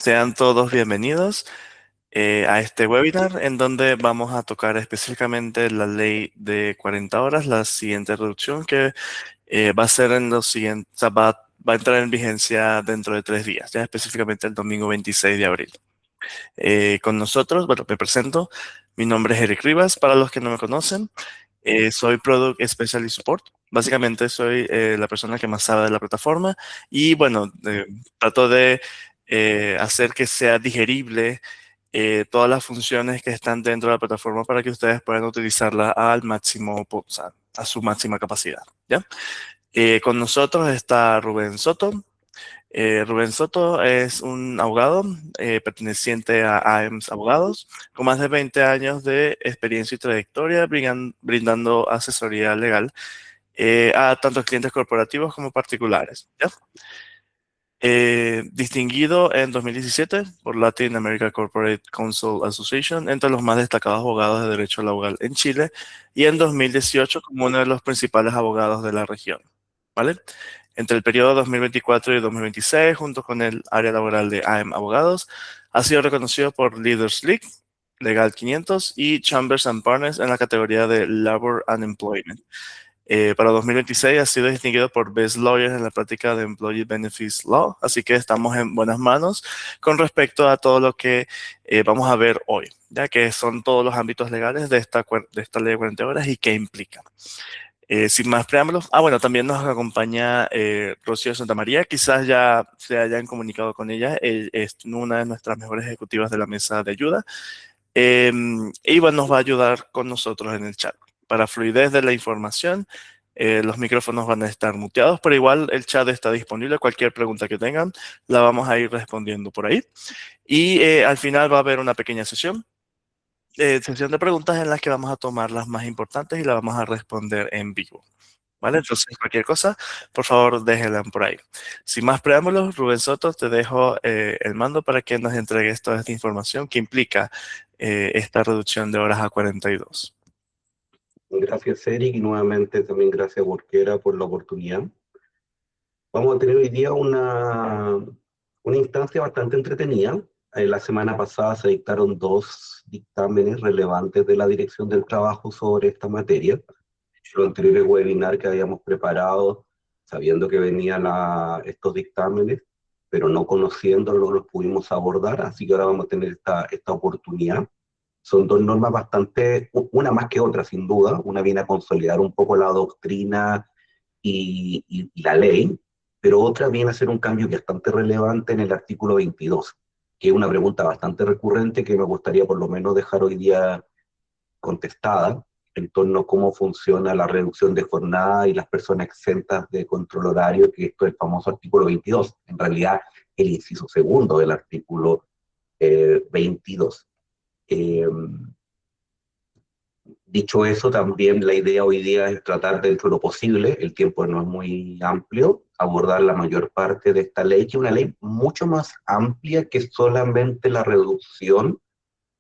Sean todos bienvenidos a este webinar en donde vamos a tocar específicamente la ley de 40 horas, la siguiente reducción que va a ser en los siguientes, o sea, va a entrar en vigencia dentro de 3 días, ya específicamente el domingo 26 de abril. Con nosotros, bueno, me presento, mi nombre es Eric Rivas, para los que no me conocen, soy Product Specialist Support. Básicamente soy la persona que más sabe de la plataforma y bueno, trato de hacer que sea digerible todas las funciones que están dentro de la plataforma para que ustedes puedan utilizarla al máximo, o sea, a su máxima capacidad, ¿ya? Con nosotros está Rubén Soto. Rubén Soto es un abogado perteneciente a AEMS Abogados, con más de 20 años de experiencia y trayectoria brindando asesoría legal a tanto clientes corporativos como particulares, ¿ya? Distinguido en 2017 por Latin America Corporate Counsel Association entre los más destacados abogados de derecho laboral en Chile y en 2018 como uno de los principales abogados de la región, ¿vale? Entre el periodo 2024 y 2026, junto con el área laboral de AM Abogados, ha sido reconocido por Leaders League, Legal 500 y Chambers and Partners en la categoría de Labor and Employment. Para 2026 ha sido distinguido por Best Lawyers en la práctica de Employee Benefits Law, así que estamos en buenas manos con respecto a todo lo que vamos a ver hoy, ya que son todos los ámbitos legales de esta ley de 40 horas y qué implica. Sin más preámbulos, bueno, también nos acompaña Rocío Santamaría, quizás ya se hayan comunicado con ella, es una de nuestras mejores ejecutivas de la mesa de ayuda. Iván nos va a ayudar con nosotros en el chat. Para fluidez de la información, los micrófonos van a estar muteados, pero igual el chat está disponible. Cualquier pregunta que tengan, la vamos a ir respondiendo por ahí. Y al final va a haber una pequeña sesión de preguntas en las que vamos a tomar las más importantes y las vamos a responder en vivo. ¿Vale? Entonces, cualquier cosa, por favor, déjenla por ahí. Sin más preámbulos, Rubén Soto, te dejo el mando para que nos entregues toda esta información que implica esta reducción de horas a 42. Gracias, Eric, y nuevamente también gracias, Workera, por la oportunidad. Vamos a tener hoy día una instancia bastante entretenida. La semana pasada se dictaron dos dictámenes relevantes de la Dirección del Trabajo sobre esta materia. Los anteriores webinar que habíamos preparado, sabiendo que venían estos dictámenes, pero no conociéndolos, no los pudimos abordar, así que ahora vamos a tener esta oportunidad. Son dos normas bastante, una más que otra, sin duda. Una viene a consolidar un poco la doctrina y la ley, pero otra viene a ser un cambio bastante relevante en el artículo 22, que es una pregunta bastante recurrente que me gustaría por lo menos dejar hoy día contestada en torno a cómo funciona la reducción de jornada y las personas exentas de control horario, que esto es el famoso artículo 22, en realidad el inciso segundo del artículo 22. Eh, Dicho eso, también la idea hoy día es tratar dentro de lo posible, el tiempo no es muy amplio, abordar la mayor parte de esta ley, que es una ley mucho más amplia que solamente la reducción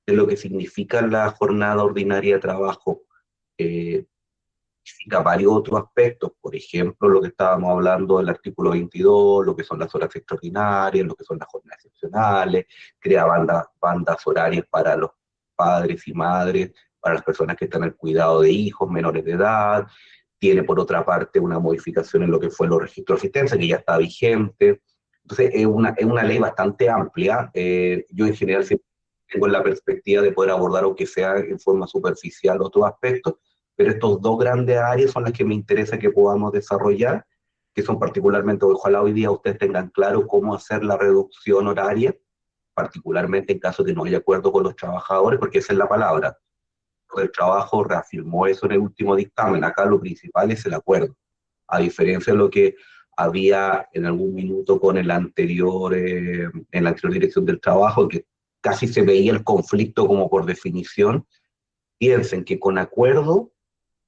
de lo que significa la jornada ordinaria de trabajo. Eh, Significa varios otros aspectos, por ejemplo, lo que estábamos hablando del artículo 22, lo que son las horas extraordinarias, lo que son las jornadas excepcionales, crea bandas horarias para los padres y madres, para las personas que están al cuidado de hijos menores de edad, tiene por otra parte una modificación en lo que fue los registros de asistencia, que ya está vigente. Entonces es una ley bastante amplia. Yo en general siempre tengo la perspectiva de poder abordar, aunque sea en forma superficial, otros aspectos, pero estos dos grandes áreas son las que me interesa que podamos desarrollar, que son particularmente, ojalá hoy día ustedes tengan claro cómo hacer la reducción horaria, particularmente en caso de no haya acuerdo con los trabajadores, porque esa es la palabra. El trabajo reafirmó eso en el último dictamen. Acá lo principal es el acuerdo, a diferencia de lo que había en algún minuto con en la anterior dirección del trabajo, que casi se veía el conflicto como por definición. Piensen que con acuerdo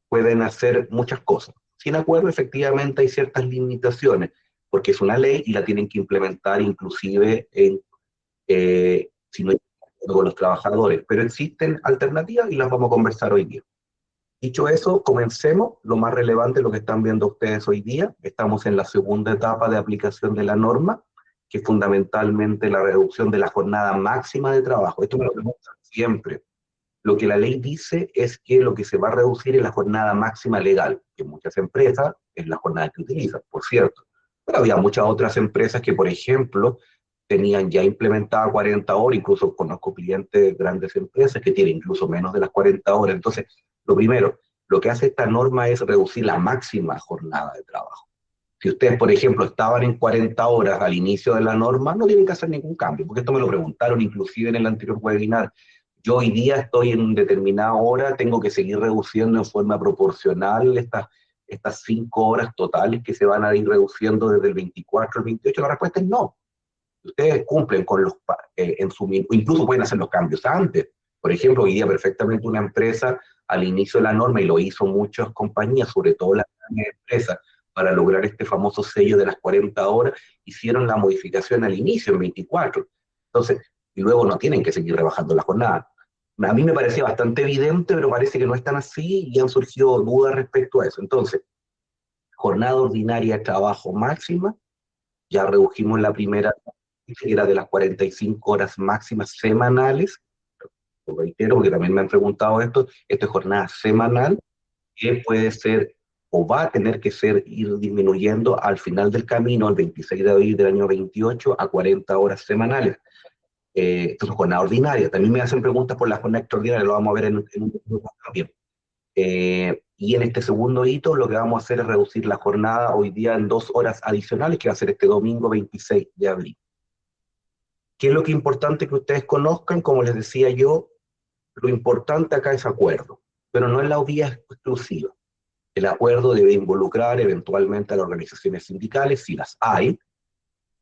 pueden hacer muchas cosas. Sin acuerdo, efectivamente, hay ciertas limitaciones, porque es una ley y la tienen que implementar inclusive si no hay acuerdo con los trabajadores. Pero existen alternativas y las vamos a conversar hoy día. Dicho eso, comencemos. Lo más relevante, lo que están viendo ustedes hoy día, estamos en la segunda etapa de aplicación de la norma, que es fundamentalmente la reducción de la jornada máxima de trabajo. Esto me lo preguntan siempre. Lo que la ley dice es que lo que se va a reducir es la jornada máxima legal, que en muchas empresas es la jornada que utilizan, por cierto. Pero había muchas otras empresas que, por ejemplo, tenían ya implementada 40 horas, incluso conozco clientes de grandes empresas que tienen incluso menos de las 40 horas. Entonces, lo primero, lo que hace esta norma es reducir la máxima jornada de trabajo. Si ustedes, por ejemplo, estaban en 40 horas al inicio de la norma, no tienen que hacer ningún cambio, porque esto me lo preguntaron inclusive en el anterior webinar. Yo hoy día estoy en una determinada hora, tengo que seguir reduciendo en forma proporcional estas 5 horas totales que se van a ir reduciendo desde el 24 al 28. La respuesta es no. Ustedes cumplen con incluso pueden hacer los cambios antes. Por ejemplo, hoy día perfectamente una empresa al inicio de la norma, y lo hizo muchas compañías, sobre todo las grandes empresas, para lograr este famoso sello de las 40 horas, hicieron la modificación al inicio, en 24. Entonces, y luego no tienen que seguir rebajando la jornada. A mí me parecía bastante evidente, pero parece que no es tan así y han surgido dudas respecto a eso. Entonces, jornada ordinaria de trabajo máxima, ya redujimos la primera, que era de las 45 horas máximas semanales. Lo reitero porque también me han preguntado esto es jornada semanal, que puede ser o va a tener que ir disminuyendo al final del camino, el 26 de abril del año 28, a 40 horas semanales. Esto es jornada ordinaria. También me hacen preguntas por la jornada extraordinaria, lo vamos a ver en un minuto también. Y en este segundo hito lo que vamos a hacer es reducir la jornada hoy día en 2 horas adicionales, que va a ser este domingo 26 de abril. ¿Qué es lo que es importante que ustedes conozcan? Como les decía yo, lo importante acá es acuerdo, pero no es la vía exclusiva. El acuerdo debe involucrar eventualmente a las organizaciones sindicales, si las hay.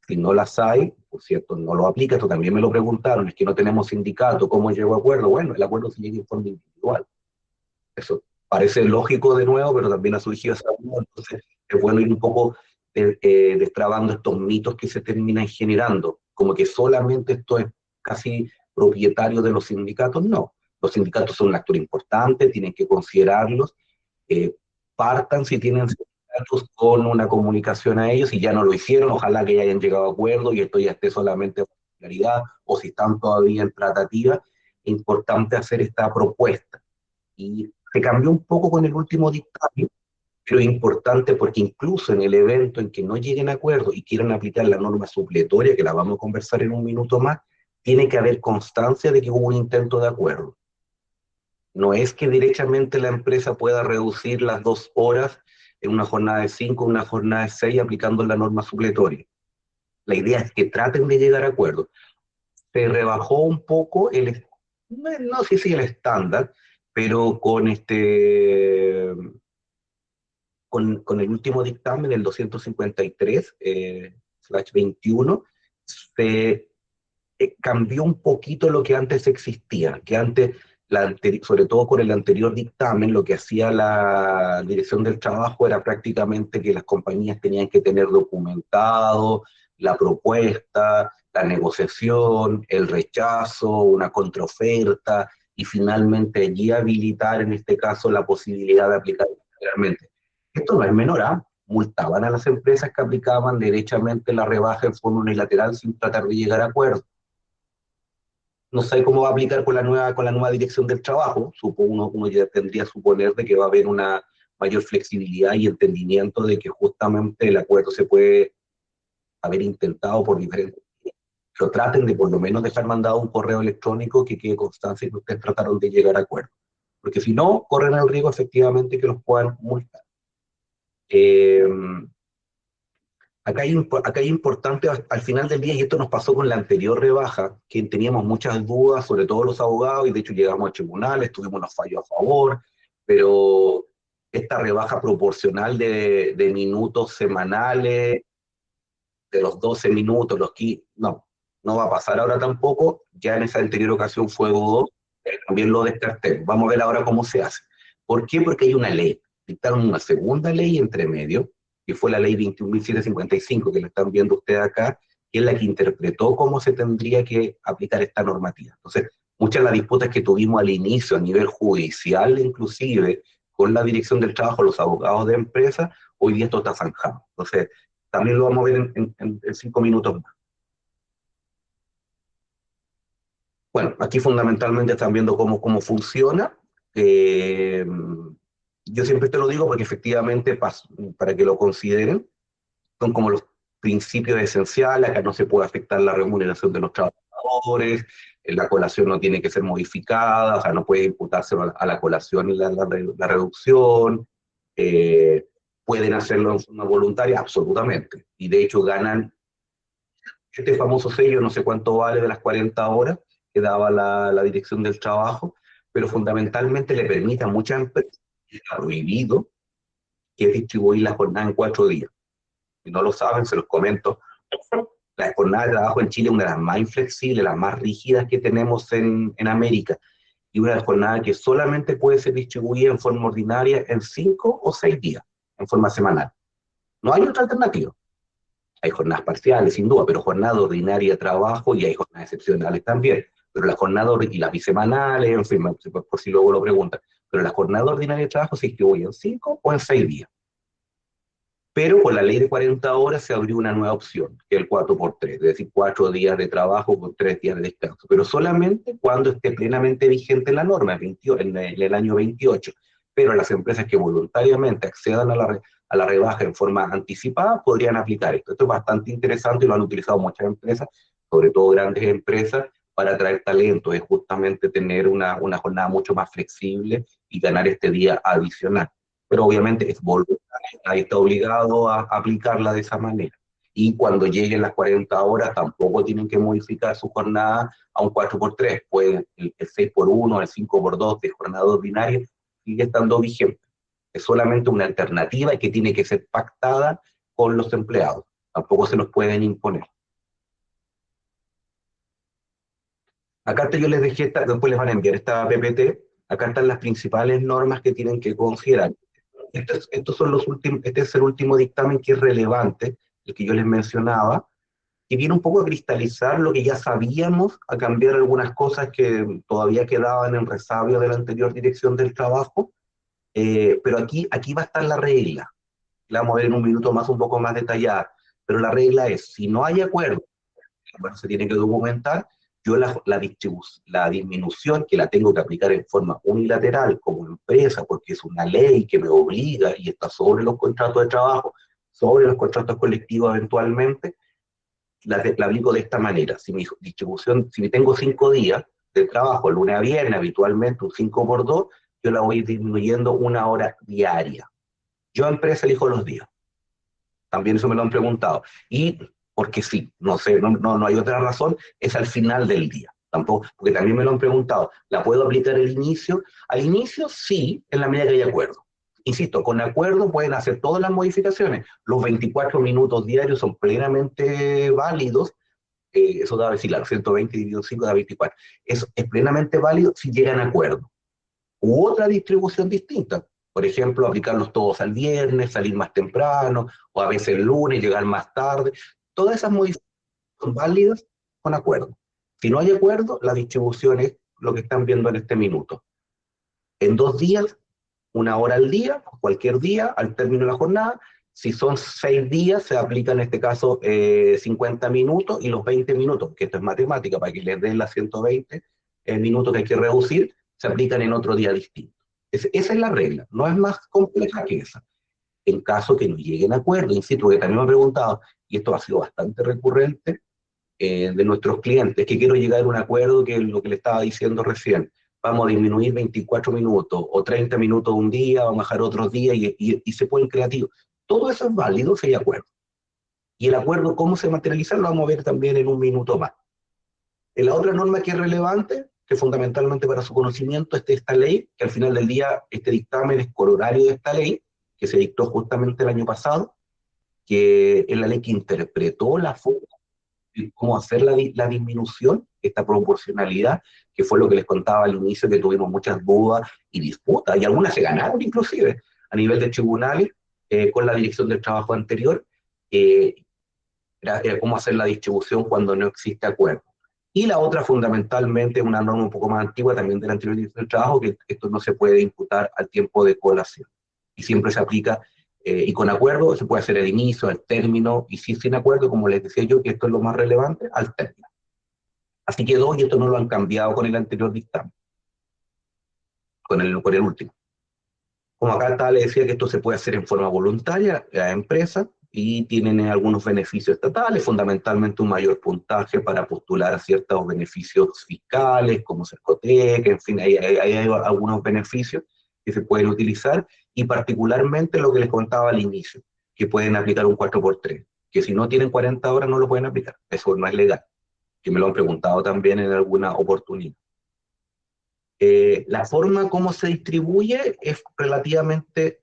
Si no las hay, por cierto, no lo aplica. Esto también me lo preguntaron, es que no tenemos sindicato, ¿cómo llegó a acuerdo? Bueno, el acuerdo se llega en forma individual. Eso parece lógico de nuevo, pero también ha surgido esa duda. Entonces es bueno ir un poco destrabando estos mitos que se terminan generando, como que solamente esto es casi propietario de los sindicatos. No, los sindicatos son un actor importante, tienen que considerarlos, partan si tienen sindicatos con una comunicación a ellos, y ya no lo hicieron, ojalá que ya hayan llegado a acuerdo y esto ya esté solamente en claridad, o si están todavía en tratativa, es importante hacer esta propuesta. Y se cambió un poco con el último dictamen, pero es importante porque incluso en el evento en que no lleguen a acuerdo y quieran aplicar la norma supletoria, que la vamos a conversar en un minuto más, tiene que haber constancia de que hubo un intento de acuerdo. No es que directamente la empresa pueda reducir las 2 horas en una jornada de 5, una jornada de 6, aplicando la norma supletoria. La idea es que traten de llegar a acuerdo. Se rebajó un poco no sé si el estándar, pero con el último dictamen, el 253/21, se cambió un poquito lo que antes existía, que antes, sobre todo con el anterior dictamen, lo que hacía la Dirección del Trabajo era prácticamente que las compañías tenían que tener documentado la propuesta, la negociación, el rechazo, una contraoferta, y finalmente allí habilitar, en este caso, la posibilidad de aplicar realmente. Esto no es menor, ¿ah? Multaban a las empresas que aplicaban derechamente la rebaja en forma unilateral sin tratar de llegar a acuerdos. No sé cómo va a aplicar con la nueva dirección del trabajo. Uno ya tendría que suponer de que va a haber una mayor flexibilidad y entendimiento de que justamente el acuerdo se puede haber intentado por diferentes. Pero traten de por lo menos dejar mandado un correo electrónico que quede constancia de que ustedes trataron de llegar a acuerdo. Porque si no, corren el riesgo efectivamente que los puedan multar. Eh, acá hay importante al final del día, y esto nos pasó con la anterior rebaja, que teníamos muchas dudas, sobre todo los abogados, y de hecho llegamos a tribunales, tuvimos unos fallos a favor, pero esta rebaja proporcional de minutos semanales, de los 12 minutos, no va a pasar ahora tampoco. Ya en esa anterior ocasión fue dudoso, también lo descarté. Vamos a ver ahora cómo se hace. ¿Por qué? Porque hay una ley. Dictaron una segunda ley entre medio, que fue la ley 21.755, que la están viendo ustedes acá, que es la que interpretó cómo se tendría que aplicar esta normativa. Entonces, muchas de las disputas que tuvimos al inicio, a nivel judicial inclusive, con la Dirección del Trabajo, los abogados de empresa, hoy día esto está zanjado. Entonces, también lo vamos a ver en 5 minutos más. Bueno, aquí fundamentalmente están viendo cómo funciona. Eh, yo siempre te lo digo porque efectivamente, para que lo consideren, son como los principios esenciales. Acá no se puede afectar la remuneración de los trabajadores, la colación no tiene que ser modificada, o sea, no puede imputarse a la colación y la reducción. Eh, Pueden hacerlo en forma voluntaria, absolutamente. Y de hecho ganan este famoso sello, no sé cuánto vale de las 40 horas que daba la Dirección del Trabajo, pero fundamentalmente le permite a muchas empresas, está prohibido, que es distribuir la jornada en 4 días. Si no lo saben, se los comento. La jornada de trabajo en Chile es una de las más inflexibles, las más rígidas que tenemos en América, y una jornada que solamente puede ser distribuida en forma ordinaria en 5 o 6 días, en forma semanal. No hay otra alternativa. Hay jornadas parciales, sin duda, pero jornada ordinaria de trabajo, y hay jornadas excepcionales también. Pero la jornada y las bisemanales, en fin, por si luego lo preguntan, pero la jornada ordinaria de trabajo se distribuye en 5 o en 6 días. Pero con la ley de 40 horas se abrió una nueva opción, que es el 4x3, es decir, 4 días de trabajo con 3 días de descanso, pero solamente cuando esté plenamente vigente la norma, en el año 28. Pero las empresas que voluntariamente accedan a la rebaja en forma anticipada podrían aplicar esto. Esto es bastante interesante y lo han utilizado muchas empresas, sobre todo grandes empresas, para atraer talento, es justamente tener una jornada mucho más flexible y ganar este día adicional. Pero obviamente es voluntario, nadie está obligado a aplicarla de esa manera. Y cuando lleguen las 40 horas, tampoco tienen que modificar su jornada a un 4x3, pues el 6x1, el 5x2 de jornada ordinaria sigue estando vigente. Es solamente una alternativa y que tiene que ser pactada con los empleados. Tampoco se nos pueden imponer. Acá yo les dejé, después les van a enviar esta PPT. Acá están las principales normas que tienen que considerar. Estos son los últimos, este es el último dictamen que es relevante, el que yo les mencionaba, que viene un poco a cristalizar lo que ya sabíamos, a cambiar algunas cosas que todavía quedaban en resabio de la anterior Dirección del Trabajo, pero aquí va a estar la regla. La vamos a ver en un minuto más, un poco más detallada, pero la regla es, si no hay acuerdo, bueno, se tiene que documentar, yo la disminución que la tengo que aplicar en forma unilateral como empresa, porque es una ley que me obliga y está sobre los contratos de trabajo, sobre los contratos colectivos eventualmente, la aplico de esta manera. Si mi distribución, si tengo 5 días de trabajo, lunes a viernes, habitualmente un 5x2, yo la voy disminuyendo 1 hora diaria. Yo empresa elijo los días. También eso me lo han preguntado. Y porque sí, no sé, no hay otra razón, es al final del día. Tampoco, porque también me lo han preguntado, ¿la puedo aplicar al inicio? Al inicio sí, en la medida que haya acuerdo. Insisto, con acuerdo pueden hacer todas las modificaciones. Los 24 minutos diarios son plenamente válidos. Eso da, decir, la 120 dividido 5 da 24. Eso es plenamente válido si llegan a acuerdo u otra distribución distinta. Por ejemplo, aplicarlos todos al viernes, salir más temprano, o a veces el lunes, llegar más tarde. Todas esas modificaciones son válidas con acuerdo. Si no hay acuerdo, la distribución es lo que están viendo en este minuto. En 2 días, 1 hora al día, cualquier día, al término de la jornada. Si son 6 días, se aplica en este caso 50 minutos y los 20 minutos, que esto es matemática, para que les den las 120 minutos que hay que reducir, se aplican en otro día distinto. Esa es la regla, no es más compleja que esa. En caso que no lleguen a acuerdo, insisto, que también me han preguntado, y esto ha sido bastante recurrente de nuestros clientes, que quiero llegar a un acuerdo, que es lo que le estaba diciendo recién. Vamos a disminuir 24 minutos o 30 minutos un día, vamos a bajar otros días y se pueden creativos. Todo eso es válido si hay acuerdo. Y el acuerdo, ¿cómo se materializa? Lo vamos a ver también en un minuto más. La otra norma que es relevante, que fundamentalmente para su conocimiento, es esta ley, que al final del día este dictamen es corolario de esta ley, que se dictó justamente el año pasado, que es la ley que interpretó la forma de cómo hacer la disminución, esta proporcionalidad, que fue lo que les contaba al inicio, que tuvimos muchas dudas y disputas, y algunas se ganaron inclusive a nivel de tribunales con la Dirección del Trabajo anterior, eh, cómo hacer la distribución cuando no existe acuerdo. Y la otra, fundamentalmente, una norma un poco más antigua también de la anterior Dirección del Trabajo, que esto no se puede imputar al tiempo de colación. Y siempre se aplica, y con acuerdo se puede hacer el inicio, el término, y si sin acuerdo, como les decía yo, que esto es lo más relevante, al término. Así quedó y esto no lo han cambiado con el anterior dictamen, con el último. Como acá estaba, le decía que esto se puede hacer en forma voluntaria, la empresa, y tienen algunos beneficios estatales, fundamentalmente un mayor puntaje para postular a ciertos beneficios fiscales, como Cercotec, en fin, hay algunos beneficios que se pueden utilizar, y particularmente lo que les contaba al inicio, que pueden aplicar un 4x3, que si no tienen 40 horas no lo pueden aplicar, eso no es legal, que me lo han preguntado también en alguna oportunidad. La forma como se distribuye es relativamente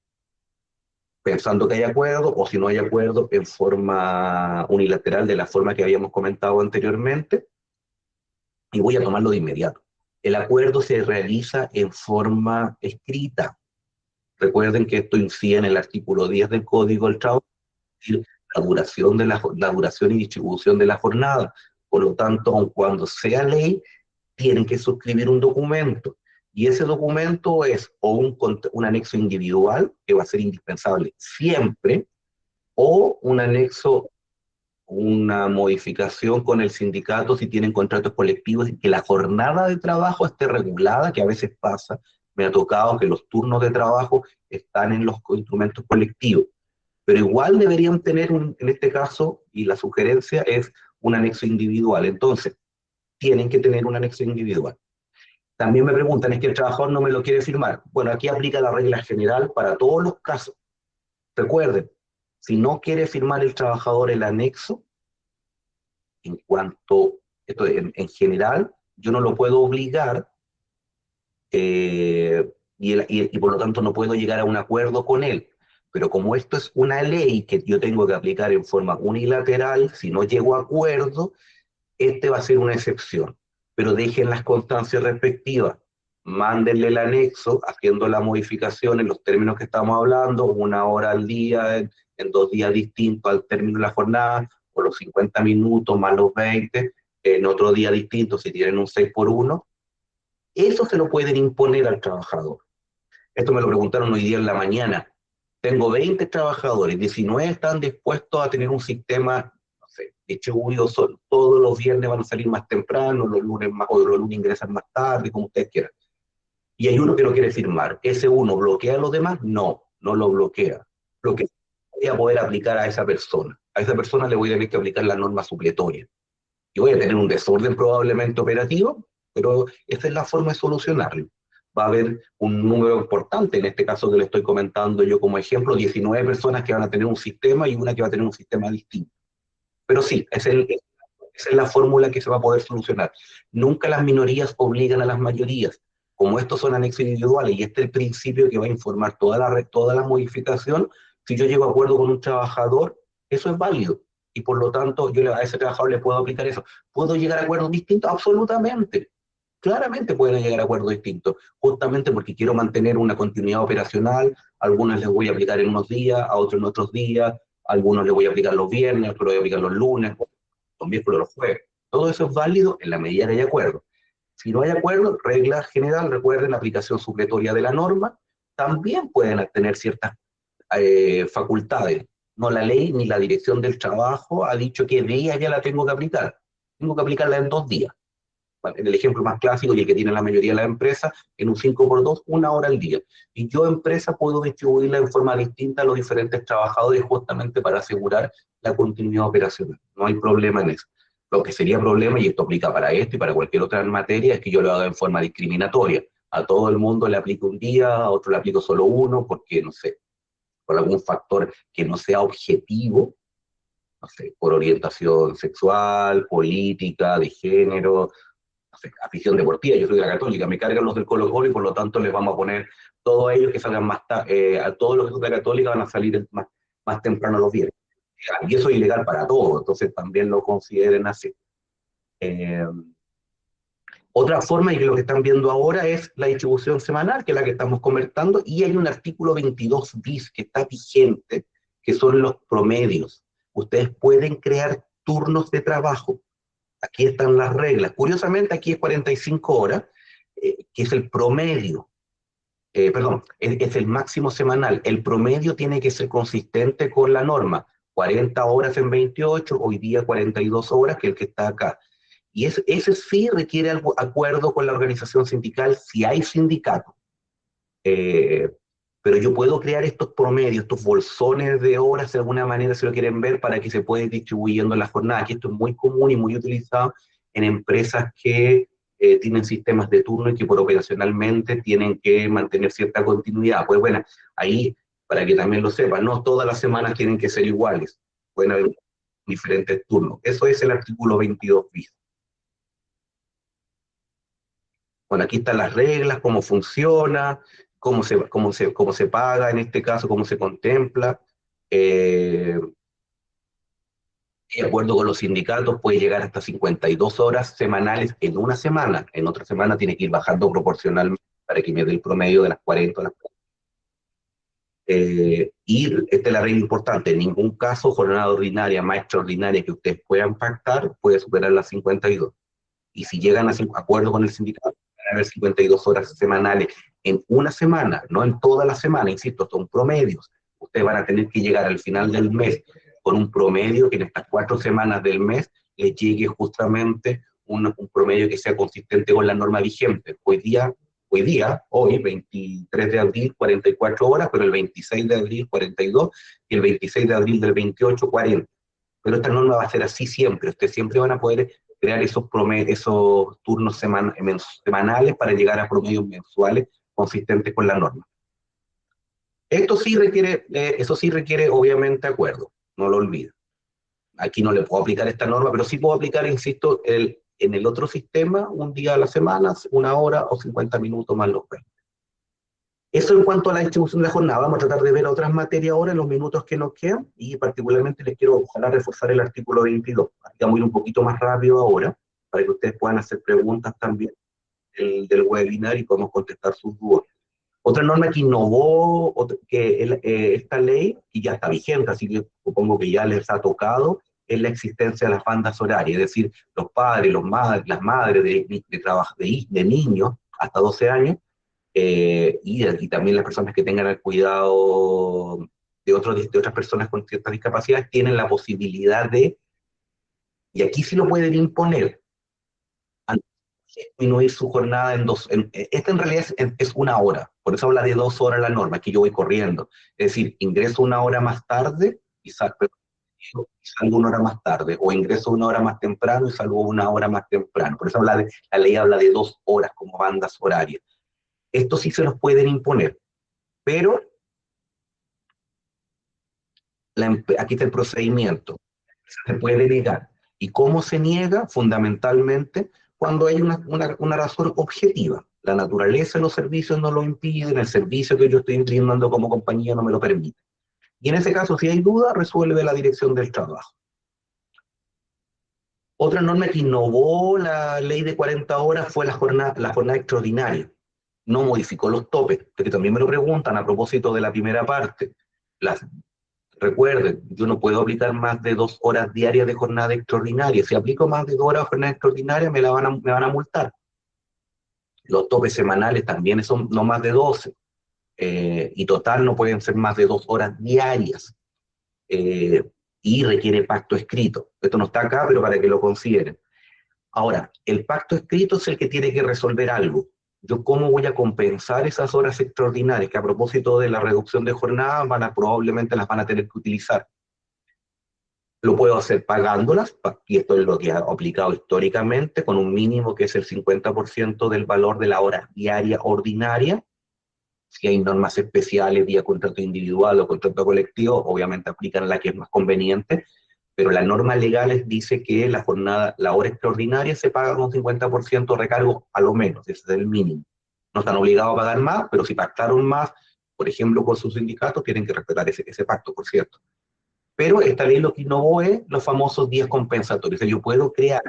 pensando que hay acuerdo, o si no hay acuerdo, en forma unilateral de la forma que habíamos comentado anteriormente, y voy a tomarlo de inmediato. El acuerdo se realiza en forma escrita. Recuerden que esto incide en el artículo 10 del Código del Trabajo, la duración y distribución de la jornada. Por lo tanto, aun cuando sea ley, tienen que suscribir un documento. Y ese documento es o un anexo individual, que va a ser indispensable siempre, o un anexo, una modificación con el sindicato si tienen contratos colectivos y que la jornada de trabajo esté regulada, que a veces pasa, me ha tocado que los turnos de trabajo están en los instrumentos colectivos, pero igual deberían tener, en este caso, y la sugerencia es un anexo individual. Entonces, tienen que tener un anexo individual. También me preguntan, es que el trabajador no me lo quiere firmar. Bueno, aquí aplica la regla general para todos los casos. Recuerden, si no quiere firmar el trabajador el anexo, en cuanto, esto en general, yo no lo puedo obligar, y por lo tanto no puedo llegar a un acuerdo con él. Pero como esto es una ley que yo tengo que aplicar en forma unilateral, si no llego a acuerdo, este va a ser una excepción. Pero dejen las constancias respectivas, mándenle el anexo haciendo la modificación en los términos que estamos hablando, 1 hora al día, en 2 días distintos al término de la jornada, o los 50 minutos más los 20, en otro día distinto si tienen un 6x1. Eso se lo pueden imponer al trabajador. Esto me lo preguntaron hoy día en la mañana. Tengo 20 trabajadores, 19 están dispuestos a tener un sistema, no sé, distribuido, todos los viernes van a salir más temprano, los lunes más, o los lunes ingresan más tarde, como ustedes quieran. Y hay uno que no quiere firmar. ¿Ese uno bloquea a los demás? No, no lo bloquea. Lo que voy a poder aplicar a esa persona. A esa persona le voy a tener que aplicar la norma supletoria. Y voy a tener un desorden probablemente operativo, pero esa es la forma de solucionarlo. Va a haber un número importante, en este caso que le estoy comentando yo como ejemplo, 19 personas que van a tener un sistema y una que va a tener un sistema distinto. Pero sí, esa es la fórmula que se va a poder solucionar. Nunca las minorías obligan a las mayorías. Como estos son anexos individuales y este es el principio que va a informar toda la modificación, si yo llego a acuerdo con un trabajador, eso es válido. Y por lo tanto, yo a ese trabajador le puedo aplicar eso. ¿Puedo llegar a acuerdos distintos? Absolutamente. Claramente pueden llegar a acuerdos distintos, justamente porque quiero mantener una continuidad operacional. A algunos les voy a aplicar en unos días, a otros en otros días, a algunos les voy a aplicar los viernes, a otros les voy a aplicar los lunes, los miércoles, los jueves. Todo eso es válido en la medida que haya acuerdo. Si no hay acuerdo, regla general, recuerden, aplicación supletoria de la norma, también pueden tener ciertas facultades. No la ley ni la dirección del trabajo ha dicho que de ella ya la tengo que aplicar. Tengo que aplicarla en 2 días. Bueno, en el ejemplo más clásico y el que tiene la mayoría de las empresas, en un 5x2, 1 hora al día. Y yo, empresa, puedo distribuirla en forma distinta a los diferentes trabajadores justamente para asegurar la continuidad operacional. No hay problema en eso. Lo que sería problema, y esto aplica para esto y para cualquier otra materia, es que yo lo haga en forma discriminatoria. A todo el mundo le aplico un día, a otro le aplico solo uno, porque, no sé, por algún factor que no sea objetivo, no sé, por orientación sexual, política, de género, no sé, afición deportiva. Yo soy de la Católica, me cargan los del Colo-Colo y por lo tanto les vamos a poner todos ellos que salgan más tarde, a todos los que son de la Católica van a salir más temprano los viernes. Y eso es ilegal para todos, entonces también lo consideren así. Eh, Otra forma, y que lo que están viendo ahora, es la distribución semanal, que es la que estamos comentando, y hay un artículo 22 bis que está vigente, que son los promedios. Ustedes pueden crear turnos de trabajo. Aquí están las reglas. Curiosamente, aquí es 45 horas, que es el promedio. Perdón, es el máximo semanal. El promedio tiene que ser consistente con la norma. 40 horas en 28, hoy día 42 horas, que es el que está acá. Y ese sí requiere acuerdo con la organización sindical si hay sindicato. Eh, pero yo puedo crear estos promedios, estos bolsones de horas de alguna manera, si lo quieren ver, para que se pueda ir distribuyendo la jornada, que esto es muy común y muy utilizado en empresas que tienen sistemas de turno y que por operacionalmente tienen que mantener cierta continuidad. Pues bueno, ahí, para que también lo sepan, no todas las semanas tienen que ser iguales, pueden haber diferentes turnos. Eso es el artículo 22 bis. Bueno, aquí están las reglas, cómo funciona, cómo se paga en este caso, cómo se contempla. Eh, de acuerdo con los sindicatos, puede llegar hasta 52 horas semanales en una semana. En otra semana tiene que ir bajando proporcionalmente para que me dé el promedio de las 40 horas. Y esta es la regla importante: en ningún caso jornada ordinaria más extraordinaria que ustedes puedan pactar puede superar las 52. Y si llegan a acuerdo con el sindicato, van a haber 52 horas semanales en una semana, no en toda la semana, insisto, son promedios. Ustedes van a tener que llegar al final del mes con un promedio que en estas 4 semanas del mes les llegue justamente un promedio que sea consistente con la norma vigente. Hoy, 23 de abril, 44 horas, pero el 26 de abril, 42, y el 26 de abril del 28, 40. Pero esta norma va a ser así siempre. Ustedes siempre van a poder crear esos turnos semanales para llegar a promedios mensuales consistentes con la norma. Eso sí requiere obviamente acuerdo, no lo olviden. Aquí no le puedo aplicar esta norma, pero sí puedo aplicar, insisto, en el otro sistema, un día a la semana, 1 hora o 50 minutos más los 20. Eso en cuanto a la distribución de la jornada. Vamos a tratar de ver otras materias ahora en los minutos que nos quedan, y particularmente les quiero ojalá reforzar el artículo 22. Vamos a ir un poquito más rápido ahora, para que ustedes puedan hacer preguntas también del webinar y podamos contestar sus dudas. Otra norma que innovó esta ley, y ya está vigente, así que supongo que ya les ha tocado, es la existencia de las bandas horarias, es decir, los padres, las madres de niños hasta 12 años, y también las personas que tengan el cuidado de otras personas con ciertas discapacidades, tienen la posibilidad y aquí sí lo pueden imponer, disminuir su jornada en dos. Esta en realidad es 1 hora, por eso habla de 2 horas la norma, que yo voy corriendo. Es decir, ingreso 1 hora más tarde y salgo 1 hora más tarde, o ingreso 1 hora más temprano y salgo 1 hora más temprano. Por eso la ley habla de 2 horas como bandas horarias. Esto sí se los pueden imponer, pero aquí está el procedimiento. Se puede negar. ¿Y cómo se niega? Fundamentalmente cuando hay una razón objetiva. La naturaleza de los servicios no lo impiden, el servicio que yo estoy brindando como compañía no me lo permite. Y en ese caso, si hay duda, resuelve la dirección del trabajo. Otra norma que innovó la ley de 40 horas fue la jornada extraordinaria. No modificó los topes, porque también me lo preguntan a propósito de la primera parte. Recuerden, yo no puedo aplicar más de 2 horas diarias de jornada extraordinaria. Si aplico más de 2 horas de jornada extraordinaria, me van a multar. Los topes semanales también son no más de 12. Y total no pueden ser más de 2 horas diarias. Eh, y requiere pacto escrito. Esto no está acá, pero para que lo consideren. Ahora, el pacto escrito es el que tiene que resolver algo. Yo cómo voy a compensar esas horas extraordinarias que, a propósito de la reducción de jornada, probablemente las van a tener que utilizar. Lo puedo hacer pagándolas, y esto es lo que ha aplicado históricamente, con un mínimo que es el 50% del valor de la hora diaria ordinaria. Si hay normas especiales vía contrato individual o contrato colectivo, obviamente aplican la que es más conveniente, pero la norma legal dice que la hora extraordinaria se paga con un 50% de recargo a lo menos, ese es el mínimo. No están obligados a pagar más, pero si pactaron más, por ejemplo, con sus sindicatos, tienen que respetar ese pacto, por cierto. Pero esta ley lo que innovó es los famosos días compensatorios. O sea, yo puedo crear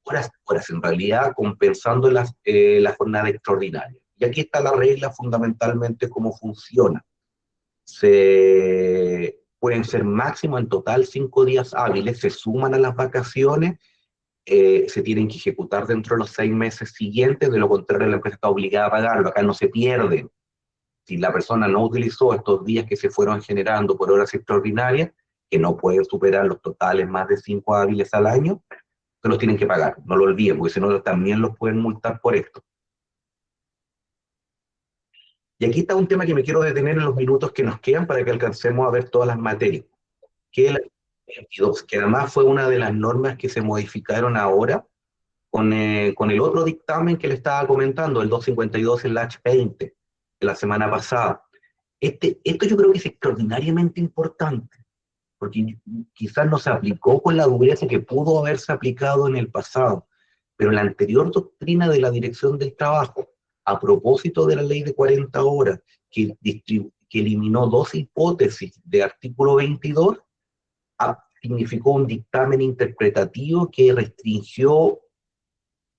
horas en realidad compensando la jornada extraordinaria. Y aquí está la regla fundamentalmente cómo funciona. Pueden ser máximo en total 5 días hábiles, se suman a las vacaciones, se tienen que ejecutar dentro de los 6 meses siguientes, de lo contrario la empresa está obligada a pagarlo, acá no se pierden. Si la persona no utilizó estos días que se fueron generando por horas extraordinarias, que no pueden superar los totales más de 5 hábiles al año, se los tienen que pagar, no lo olviden, porque si no también los pueden multar por esto. Y aquí está un tema que me quiero detener en los minutos que nos quedan para que alcancemos a ver todas las materias, que es la 22, que además fue una de las normas que se modificaron ahora con el otro dictamen que le estaba comentando, el 252/20, de la semana pasada. Esto yo creo que es extraordinariamente importante, porque quizás no se aplicó con la dureza que pudo haberse aplicado en el pasado, pero la anterior doctrina de la Dirección del Trabajo, a propósito de la ley de 40 horas, que eliminó dos hipótesis de artículo 22, significó un dictamen interpretativo que restringió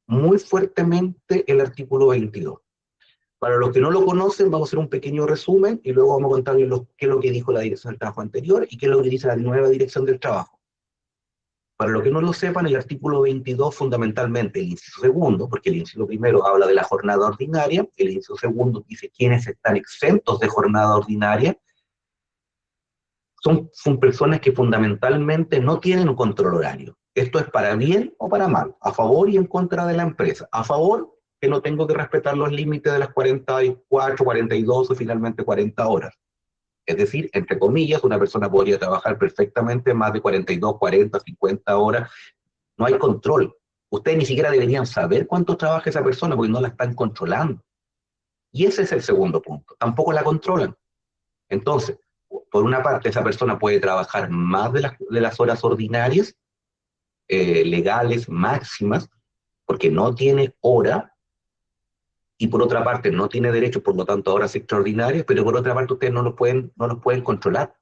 muy fuertemente el artículo 22. Para los que no lo conocen, vamos a hacer un pequeño resumen y luego vamos a contarles qué es lo que dijo la Dirección del Trabajo anterior y qué es lo que dice la nueva Dirección del Trabajo. Para los que no lo sepan, el artículo 22 fundamentalmente, el inciso segundo, porque el inciso primero habla de la jornada ordinaria, el inciso segundo dice quiénes están exentos de jornada ordinaria, son personas que fundamentalmente no tienen un control horario. Esto es para bien o para mal, a favor y en contra de la empresa. A favor, que no tengo que respetar los límites de las 44, 42 o finalmente 40 horas. Es decir, entre comillas, una persona podría trabajar perfectamente más de 42, 40, 50 horas. No hay control. Ustedes ni siquiera deberían saber cuánto trabaja esa persona porque no la están controlando. Y ese es el segundo punto. Tampoco la controlan. Entonces, por una parte, esa persona puede trabajar más de las horas ordinarias, legales, máximas, porque no tiene hora, y por otra parte no tiene derecho, por lo tanto, a horas extraordinarias, pero por otra parte ustedes no los pueden controlar.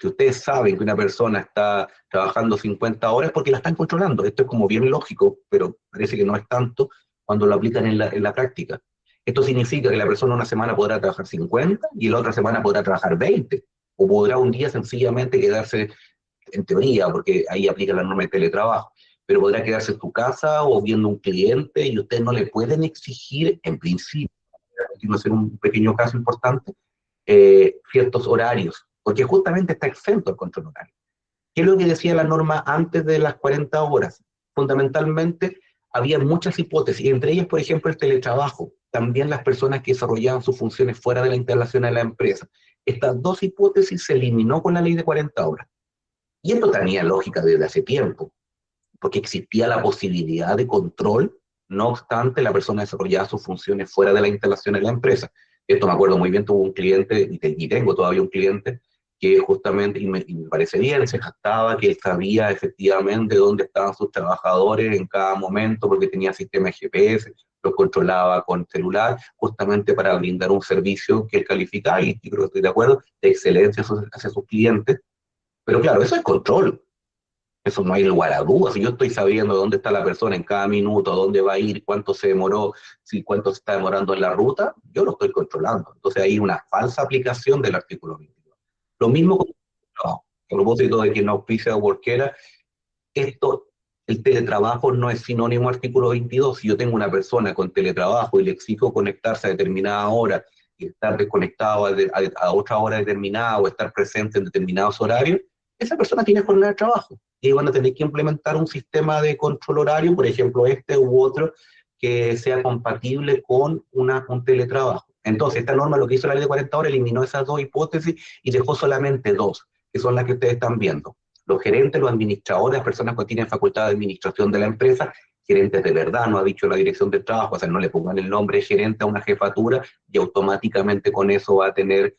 Si ustedes saben que una persona está trabajando 50 horas, porque la están controlando. Esto es como bien lógico, pero parece que no es tanto cuando lo aplican en la práctica. Esto significa que la persona una semana podrá trabajar 50 y la otra semana podrá trabajar 20, o podrá un día sencillamente quedarse, en teoría, porque ahí aplica la norma de teletrabajo, pero podrá quedarse en su casa o viendo un cliente y ustedes no le pueden exigir, en principio, quiero hacer un pequeño caso importante, ciertos horarios, porque justamente está exento el control horario. ¿Qué es lo que decía la norma antes de las 40 horas? Fundamentalmente, había muchas hipótesis, entre ellas, por ejemplo, el teletrabajo, también las personas que desarrollaban sus funciones fuera de la instalación de la empresa. Estas dos hipótesis se eliminó con la ley de 40 horas. Y esto tenía lógica desde hace tiempo, porque existía la posibilidad de control, no obstante la persona desarrollaba sus funciones fuera de la instalación de la empresa. Esto me acuerdo muy bien, tuve un cliente, y tengo todavía un cliente, que justamente, y me parece bien, se jactaba que él sabía efectivamente dónde estaban sus trabajadores en cada momento, porque tenía sistema de GPS, los controlaba con celular, justamente para brindar un servicio que él calificaba, y creo que estoy de acuerdo, de excelencia hacia sus clientes. Pero claro, eso es control. Eso no hay lugar a dudas. Si yo estoy sabiendo dónde está la persona en cada minuto, dónde va a ir, cuánto se demoró, si cuánto se está demorando en la ruta, yo lo estoy controlando. Entonces hay una falsa aplicación del artículo 22. Lo mismo con el trabajo. A propósito de que no auspicia o workera, esto, el teletrabajo no es sinónimo artículo 22. Si yo tengo una persona con teletrabajo y le exijo conectarse a determinada hora y estar desconectado a otra hora determinada o estar presente en determinados horarios, esa persona tiene jornada de trabajo. Y van a tener que implementar un sistema de control horario, por ejemplo, este u otro, que sea compatible con un teletrabajo. Entonces, esta norma, lo que hizo la ley de 40 horas, eliminó esas dos hipótesis y dejó solamente dos, que son las que ustedes están viendo. Los gerentes, los administradores, las personas que tienen facultad de administración de la empresa, gerentes de verdad, no ha dicho la dirección del trabajo, o sea, no le pongan el nombre de gerente a una jefatura y automáticamente con eso va a tener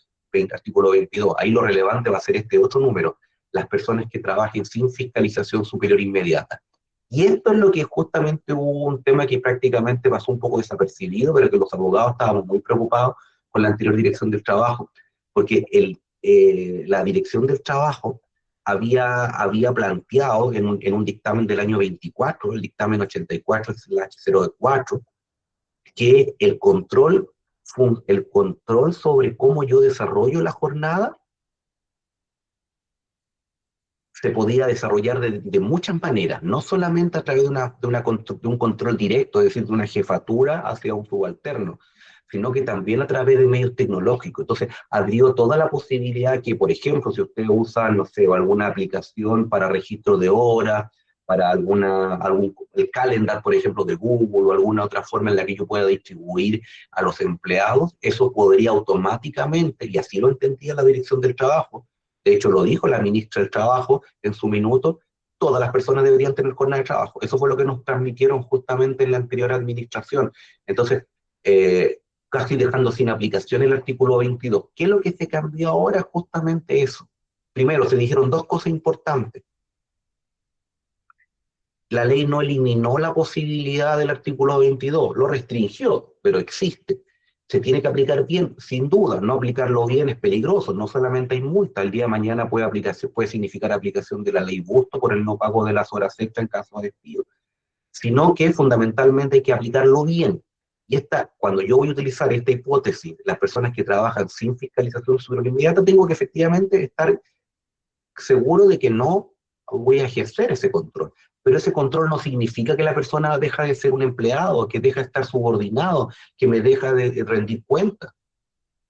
artículo 22. Ahí lo relevante va a ser este otro número, las personas que trabajen sin fiscalización superior inmediata. Y esto es lo que justamente hubo un tema que prácticamente pasó un poco desapercibido, pero que los abogados estábamos muy preocupados con la anterior dirección del trabajo, porque la dirección del trabajo había planteado en un dictamen del año 24, el dictamen 84/04, que el control sobre cómo yo desarrollo la jornada se podía desarrollar de muchas maneras, no solamente a través de un control directo, es decir, de una jefatura hacia un subalterno, sino que también a través de medios tecnológicos. Entonces, abrió toda la posibilidad que, por ejemplo, si usted usa, no sé, alguna aplicación para registro de horas, para el calendar, por ejemplo, de Google o alguna otra forma en la que yo pueda distribuir a los empleados, eso podría automáticamente, y así lo entendía la Dirección del Trabajo, de hecho lo dijo la ministra del Trabajo en su minuto, todas las personas deberían tener jornada de trabajo. Eso fue lo que nos transmitieron justamente en la anterior administración. Entonces, casi dejando sin aplicación el artículo 22. ¿Qué es lo que se cambió ahora? Justamente eso. Primero, se dijeron dos cosas importantes. La ley no eliminó la posibilidad del artículo 22, lo restringió, pero existe. Se tiene que aplicar bien, sin duda. No aplicarlo bien es peligroso. No solamente hay multa, el día de mañana puede significar aplicación de la ley Busto por el no pago de las horas extra en caso de despido, sino que fundamentalmente hay que aplicarlo bien. Y cuando yo voy a utilizar esta hipótesis, las personas que trabajan sin fiscalización inmediata, tengo que efectivamente estar seguro de que no voy a ejercer ese control. Pero ese control no significa que la persona deja de ser un empleado, que deja de estar subordinado, que me deja de rendir cuentas.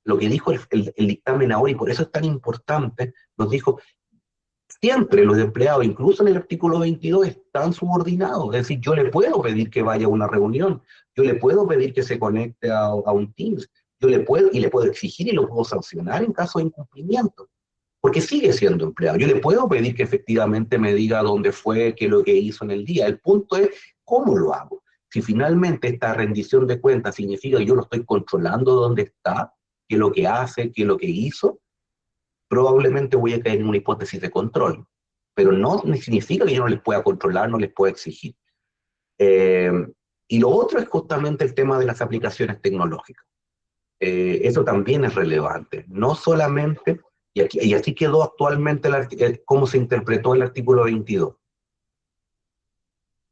Lo que dijo el dictamen ahora, y por eso es tan importante, nos dijo, siempre los empleados, incluso en el artículo 22, están subordinados. Es decir, yo le puedo pedir que vaya a una reunión, yo le puedo pedir que se conecte a un Teams, le puedo exigir y lo puedo sancionar en caso de incumplimiento, porque sigue siendo empleado. Yo le puedo pedir que efectivamente me diga dónde fue, qué es lo que hizo en el día. El punto es, ¿cómo lo hago? Si finalmente esta rendición de cuentas significa que yo lo estoy controlando dónde está, qué es lo que hace, qué es lo que hizo, probablemente voy a caer en una hipótesis de control. Pero no significa que yo no les pueda controlar, no les pueda exigir. Eh, y lo otro es justamente el tema de las aplicaciones tecnológicas. Eso también es relevante. No solamente, y así quedó actualmente cómo se interpretó el artículo 22.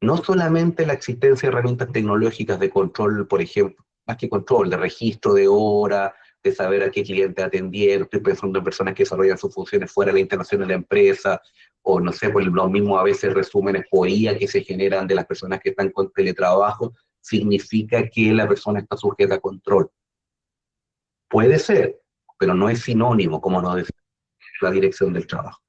No solamente la existencia de herramientas tecnológicas de control, por ejemplo, más que control, de registro de horas, de saber a qué cliente atendieron, estoy pensando en personas que desarrollan sus funciones fuera de la integración de la empresa, o no sé, por lo mismo a veces resúmenes por IA que se generan de las personas que están con teletrabajo, significa que la persona está sujeta a control. Puede ser, pero no es sinónimo, como nos decía la Dirección del Trabajo.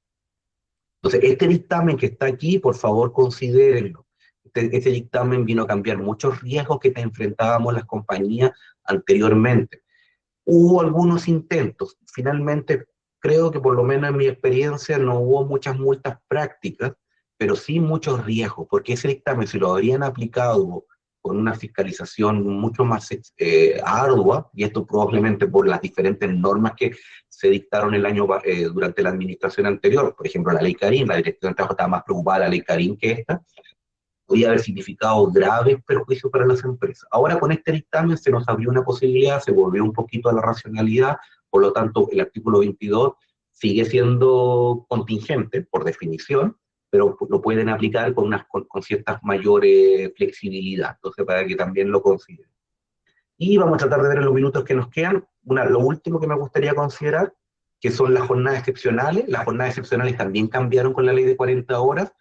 Entonces, este dictamen que está aquí, por favor, considérenlo. Este dictamen vino a cambiar muchos riesgos que te enfrentábamos las compañías anteriormente. Hubo algunos intentos. Finalmente, creo que por lo menos en mi experiencia no hubo muchas multas prácticas, pero sí muchos riesgos, porque ese dictamen, si lo habrían aplicado con una fiscalización mucho más ardua, y esto probablemente por las diferentes normas que se dictaron durante la administración anterior, por ejemplo, la ley Carín, la Dirección del Trabajo estaba más preocupada de la ley Carín que esta, podía haber significado graves perjuicios para las empresas. Ahora con este dictamen se nos abrió una posibilidad, se volvió un poquito a la racionalidad, por lo tanto el artículo 22 sigue siendo contingente por definición, pero lo pueden aplicar con ciertas mayores flexibilidad, entonces para que también lo consideren. Y vamos a tratar de ver en los minutos que nos quedan, lo último que me gustaría considerar, que son las jornadas excepcionales. Las jornadas excepcionales también cambiaron con la ley de 40 horas,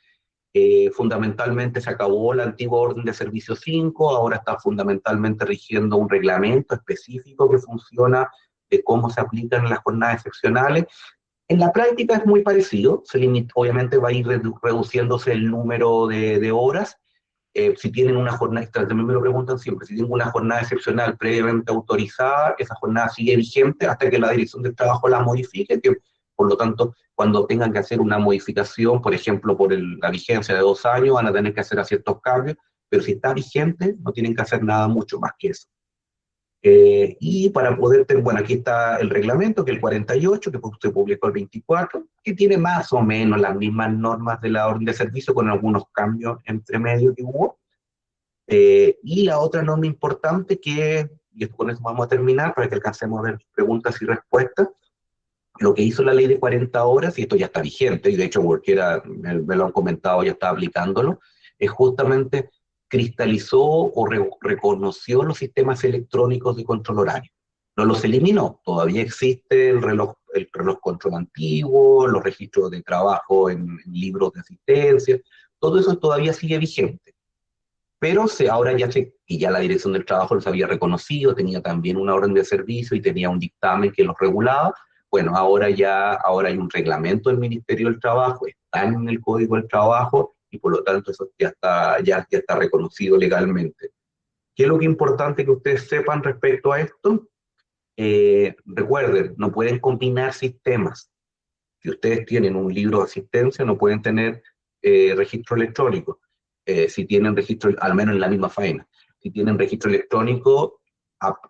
fundamentalmente se acabó la antigua orden de servicio 5, ahora está fundamentalmente rigiendo un reglamento específico que funciona de cómo se aplican las jornadas excepcionales. En la práctica es muy parecido, obviamente va a ir reduciéndose el número de horas. Si tienen una jornada extra, también me lo preguntan siempre, si tienen una jornada excepcional previamente autorizada, esa jornada sigue vigente hasta que la Dirección del Trabajo la modifique, que por lo tanto, cuando tengan que hacer una modificación, por ejemplo, por la vigencia de 2 años, van a tener que hacer ciertos cambios, pero si está vigente, no tienen que hacer nada mucho más que eso. Y para poder tener, bueno, aquí está el reglamento, que es el 48, que se publicó el 24, que tiene más o menos las mismas normas de la orden de servicio, con algunos cambios entre medio que hubo. Y la otra norma importante que, y con eso vamos a terminar, para que alcancemos a ver preguntas y respuestas, lo que hizo la ley de 40 horas, y esto ya está vigente, y de hecho cualquiera me lo han comentado, ya está aplicándolo, es justamente cristalizó o reconoció los sistemas electrónicos de control horario. No los eliminó, todavía existe el reloj control antiguo, los registros de trabajo en libros de asistencia, todo eso todavía sigue vigente. Pero ahora y ya la Dirección del Trabajo los había reconocido, tenía también una orden de servicio y tenía un dictamen que los regulaba. Bueno, ahora hay un reglamento del Ministerio del Trabajo, está en el Código del Trabajo, y por lo tanto eso ya está reconocido legalmente. ¿Qué es lo que es importante que ustedes sepan respecto a esto? Recuerden, no pueden combinar sistemas. Si ustedes tienen un libro de asistencia, no pueden tener registro electrónico. Si tienen registro, al menos en la misma faena, si tienen registro electrónico,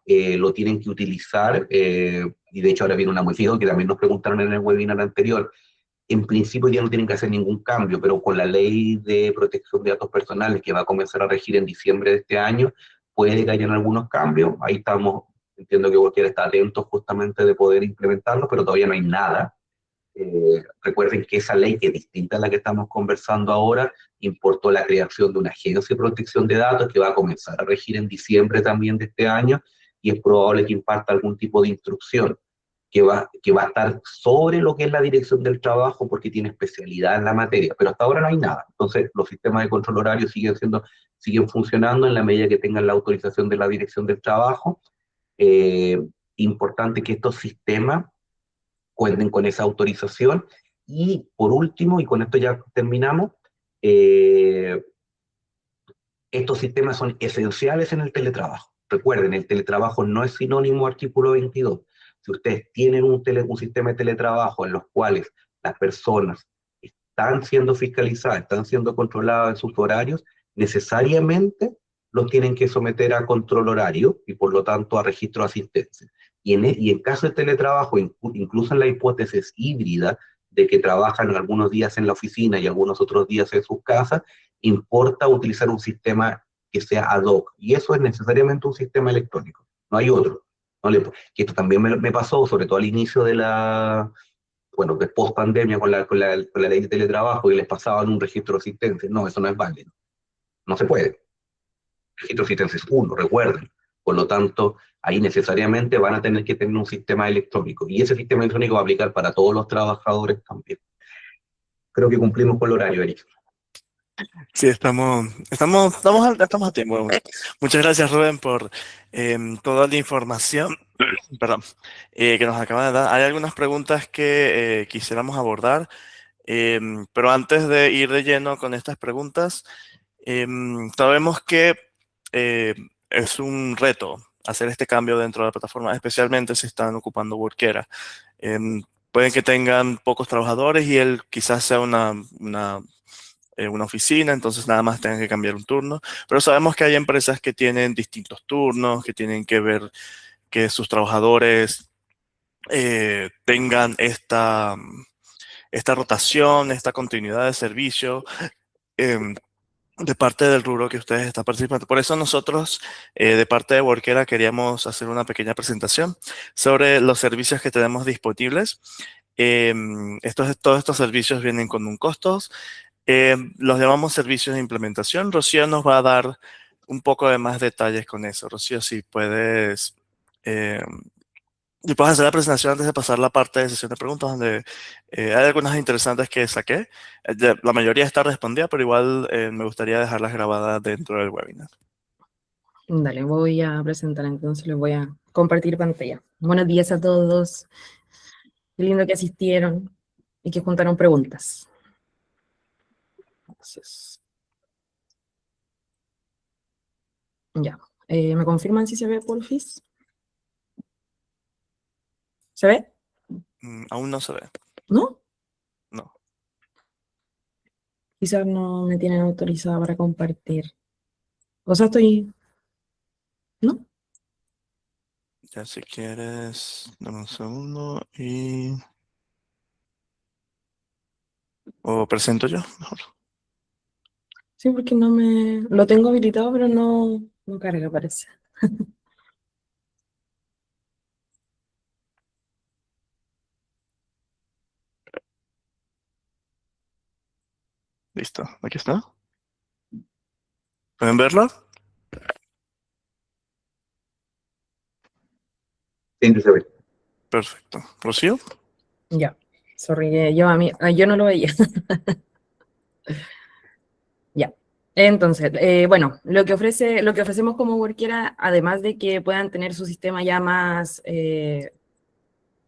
lo tienen que utilizar, y de hecho ahora viene una modificación que también nos preguntaron en el webinar anterior. En principio ya no tienen que hacer ningún cambio, pero con la ley de protección de datos personales que va a comenzar a regir en diciembre de este año, puede que hayan algunos cambios. Ahí estamos, entiendo que cualquiera está atento justamente de poder implementarlo, pero todavía no hay nada. Recuerden que esa ley, que es distinta a la que estamos conversando ahora, importó la creación de una agencia de protección de datos que va a comenzar a regir en diciembre también de este año, y es probable que imparta algún tipo de instrucción que va a estar sobre lo que es la dirección del trabajo porque tiene especialidad en la materia, pero hasta ahora no hay nada. Entonces, los sistemas de control horario siguen funcionando en la medida que tengan la autorización de la dirección del trabajo. Eh, Importante que estos sistemas cuenten con esa autorización. Y por último, y con esto ya terminamos, eh, estos sistemas son esenciales en el teletrabajo. Recuerden, el teletrabajo no es sinónimo artículo 22. Si ustedes tienen un sistema de teletrabajo en los cuales las personas están siendo fiscalizadas, están siendo controladas en sus horarios, necesariamente los tienen que someter a control horario y por lo tanto a registro de asistencia. Y en caso de teletrabajo, incluso en la hipótesis híbrida de que trabajan algunos días en la oficina y algunos otros días en sus casas, importa utilizar un sistema que sea ad hoc, y eso es necesariamente un sistema electrónico, no hay otro. No le, que esto también me pasó, sobre todo al inicio de bueno, de post pandemia con la ley de teletrabajo, y les pasaban un registro de asistencia. No, eso no es válido, no se puede. El registro de asistencia es uno, recuerden. Por lo tanto, ahí necesariamente van a tener que tener un sistema electrónico, y ese sistema electrónico va a aplicar para todos los trabajadores también. Creo que cumplimos con el horario, Eric. Sí, estamos a tiempo. Muchas gracias, Rubén, por toda la información, perdón, que nos acaba de dar. Hay algunas preguntas que quisiéramos abordar, pero antes de ir de lleno con estas preguntas, sabemos que es un reto hacer este cambio dentro de la plataforma, especialmente si están ocupando Workera. Pueden que tengan pocos trabajadores y él quizás sea una oficina, entonces nada más tengan que cambiar un turno, pero sabemos que hay empresas que tienen distintos turnos, que tienen que ver que sus trabajadores tengan esta rotación, esta continuidad de servicio de parte del rubro que ustedes están participando. Por eso nosotros, de parte de Workera, queríamos hacer una pequeña presentación sobre los servicios que tenemos disponibles. Todos estos servicios vienen con un costo. Los llamamos servicios de implementación. Rocío nos va a dar un poco de más detalles con eso. Rocío, si puedes, eh, y puedes hacer la presentación antes de pasar la parte de sesión de preguntas, donde hay algunas interesantes que saqué. La mayoría está respondida, pero igual me gustaría dejarlas grabadas dentro del webinar. Dale, voy a presentar entonces, les voy a compartir pantalla. Buenos días a todos. Qué lindo que asistieron y que juntaron preguntas. Entonces, ya. ¿Me confirman si se ve, porfis? ¿Se ve? Aún no se ve. ¿No? No. Quizás no me tienen autorizada para compartir. O sea, estoy... ¿No? Ya si quieres, dame un segundo y... O presento yo, mejor. Sí, porque no me... Lo tengo habilitado, pero no carga, parece. Listo, aquí está. ¿Pueden verlo? Sí, se ve. Perfecto. ¿Rocío? Ya. Sorry, yo no lo veía. Ya. Entonces, bueno, lo que ofrecemos como Workera, además de que puedan tener su sistema ya más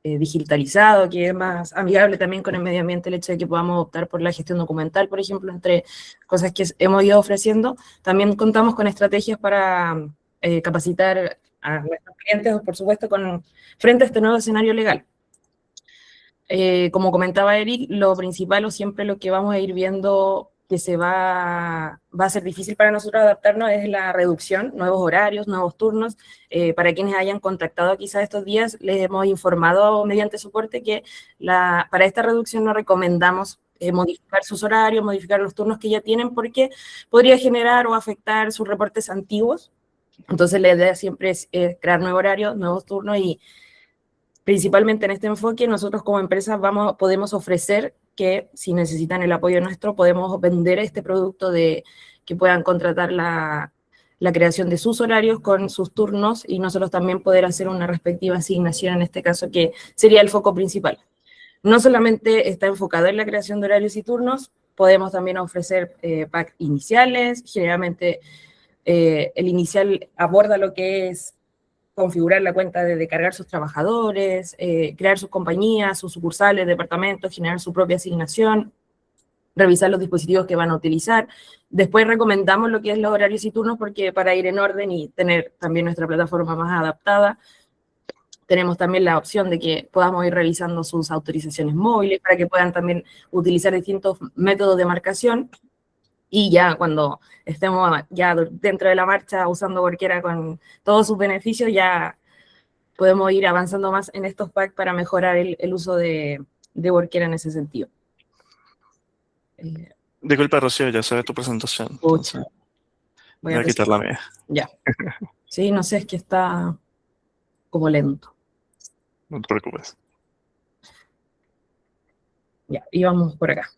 digitalizado, que es más amigable también con el medio ambiente, el hecho de que podamos optar por la gestión documental, por ejemplo, entre cosas que hemos ido ofreciendo. También contamos con estrategias para capacitar a nuestros clientes, por supuesto, frente a este nuevo escenario legal. Como comentaba Eric, lo principal o siempre lo que vamos a ir viendo que va a ser difícil para nosotros adaptarnos es la reducción, nuevos horarios, nuevos turnos. Para quienes hayan contactado quizás estos días, les hemos informado mediante soporte que para esta reducción no recomendamos modificar sus horarios, modificar los turnos que ya tienen, porque podría generar o afectar sus reportes antiguos. Entonces la idea siempre es crear nuevos horarios, nuevos turnos, y principalmente en este enfoque nosotros como empresa podemos ofrecer que si necesitan el apoyo nuestro podemos vender este producto de que puedan contratar la creación de sus horarios con sus turnos, y nosotros también poder hacer una respectiva asignación en este caso, que sería el foco principal. No solamente está enfocado en la creación de horarios y turnos, podemos también ofrecer packs iniciales. Generalmente el inicial aborda lo que es configurar la cuenta de cargar sus trabajadores, crear sus compañías, sus sucursales, departamentos, generar su propia asignación, revisar los dispositivos que van a utilizar. Después recomendamos lo que es los horarios y turnos, porque para ir en orden y tener también nuestra plataforma más adaptada, tenemos también la opción de que podamos ir revisando sus autorizaciones móviles para que puedan también utilizar distintos métodos de marcación. Y ya cuando estemos ya dentro de la marcha usando Workera con todos sus beneficios, ya podemos ir avanzando más en estos packs para mejorar el uso de Workera en ese sentido. Disculpa, Rocío, ya sabes tu presentación. Pucha. Voy a quitar la mía. Ya. Sí, no sé, es que está como lento. No te preocupes. Ya, y vamos por acá.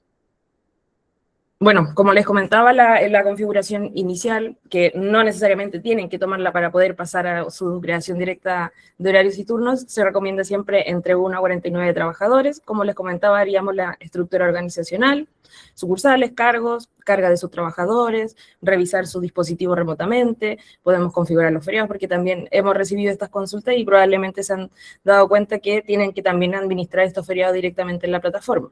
Bueno, como les comentaba, la configuración inicial, que no necesariamente tienen que tomarla para poder pasar a su creación directa de horarios y turnos, se recomienda siempre entre 1 a 49 trabajadores. Como les comentaba, haríamos la estructura organizacional, sucursales, cargos, carga de sus trabajadores, revisar sus dispositivos remotamente, podemos configurar los feriados, porque también hemos recibido estas consultas y probablemente se han dado cuenta que tienen que también administrar estos feriados directamente en la plataforma.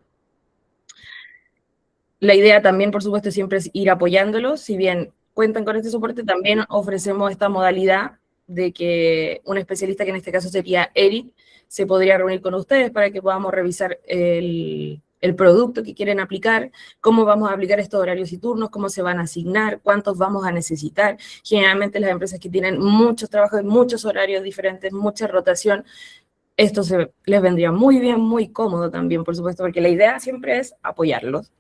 La idea también, por supuesto, siempre es ir apoyándolos. Si bien cuentan con este soporte, también ofrecemos esta modalidad de que un especialista, que en este caso sería Eric, se podría reunir con ustedes para que podamos revisar el producto que quieren aplicar, cómo vamos a aplicar estos horarios y turnos, cómo se van a asignar, cuántos vamos a necesitar. Generalmente las empresas que tienen muchos trabajos, muchos horarios diferentes, mucha rotación, esto les vendría muy bien, muy cómodo también, por supuesto, porque la idea siempre es apoyarlos.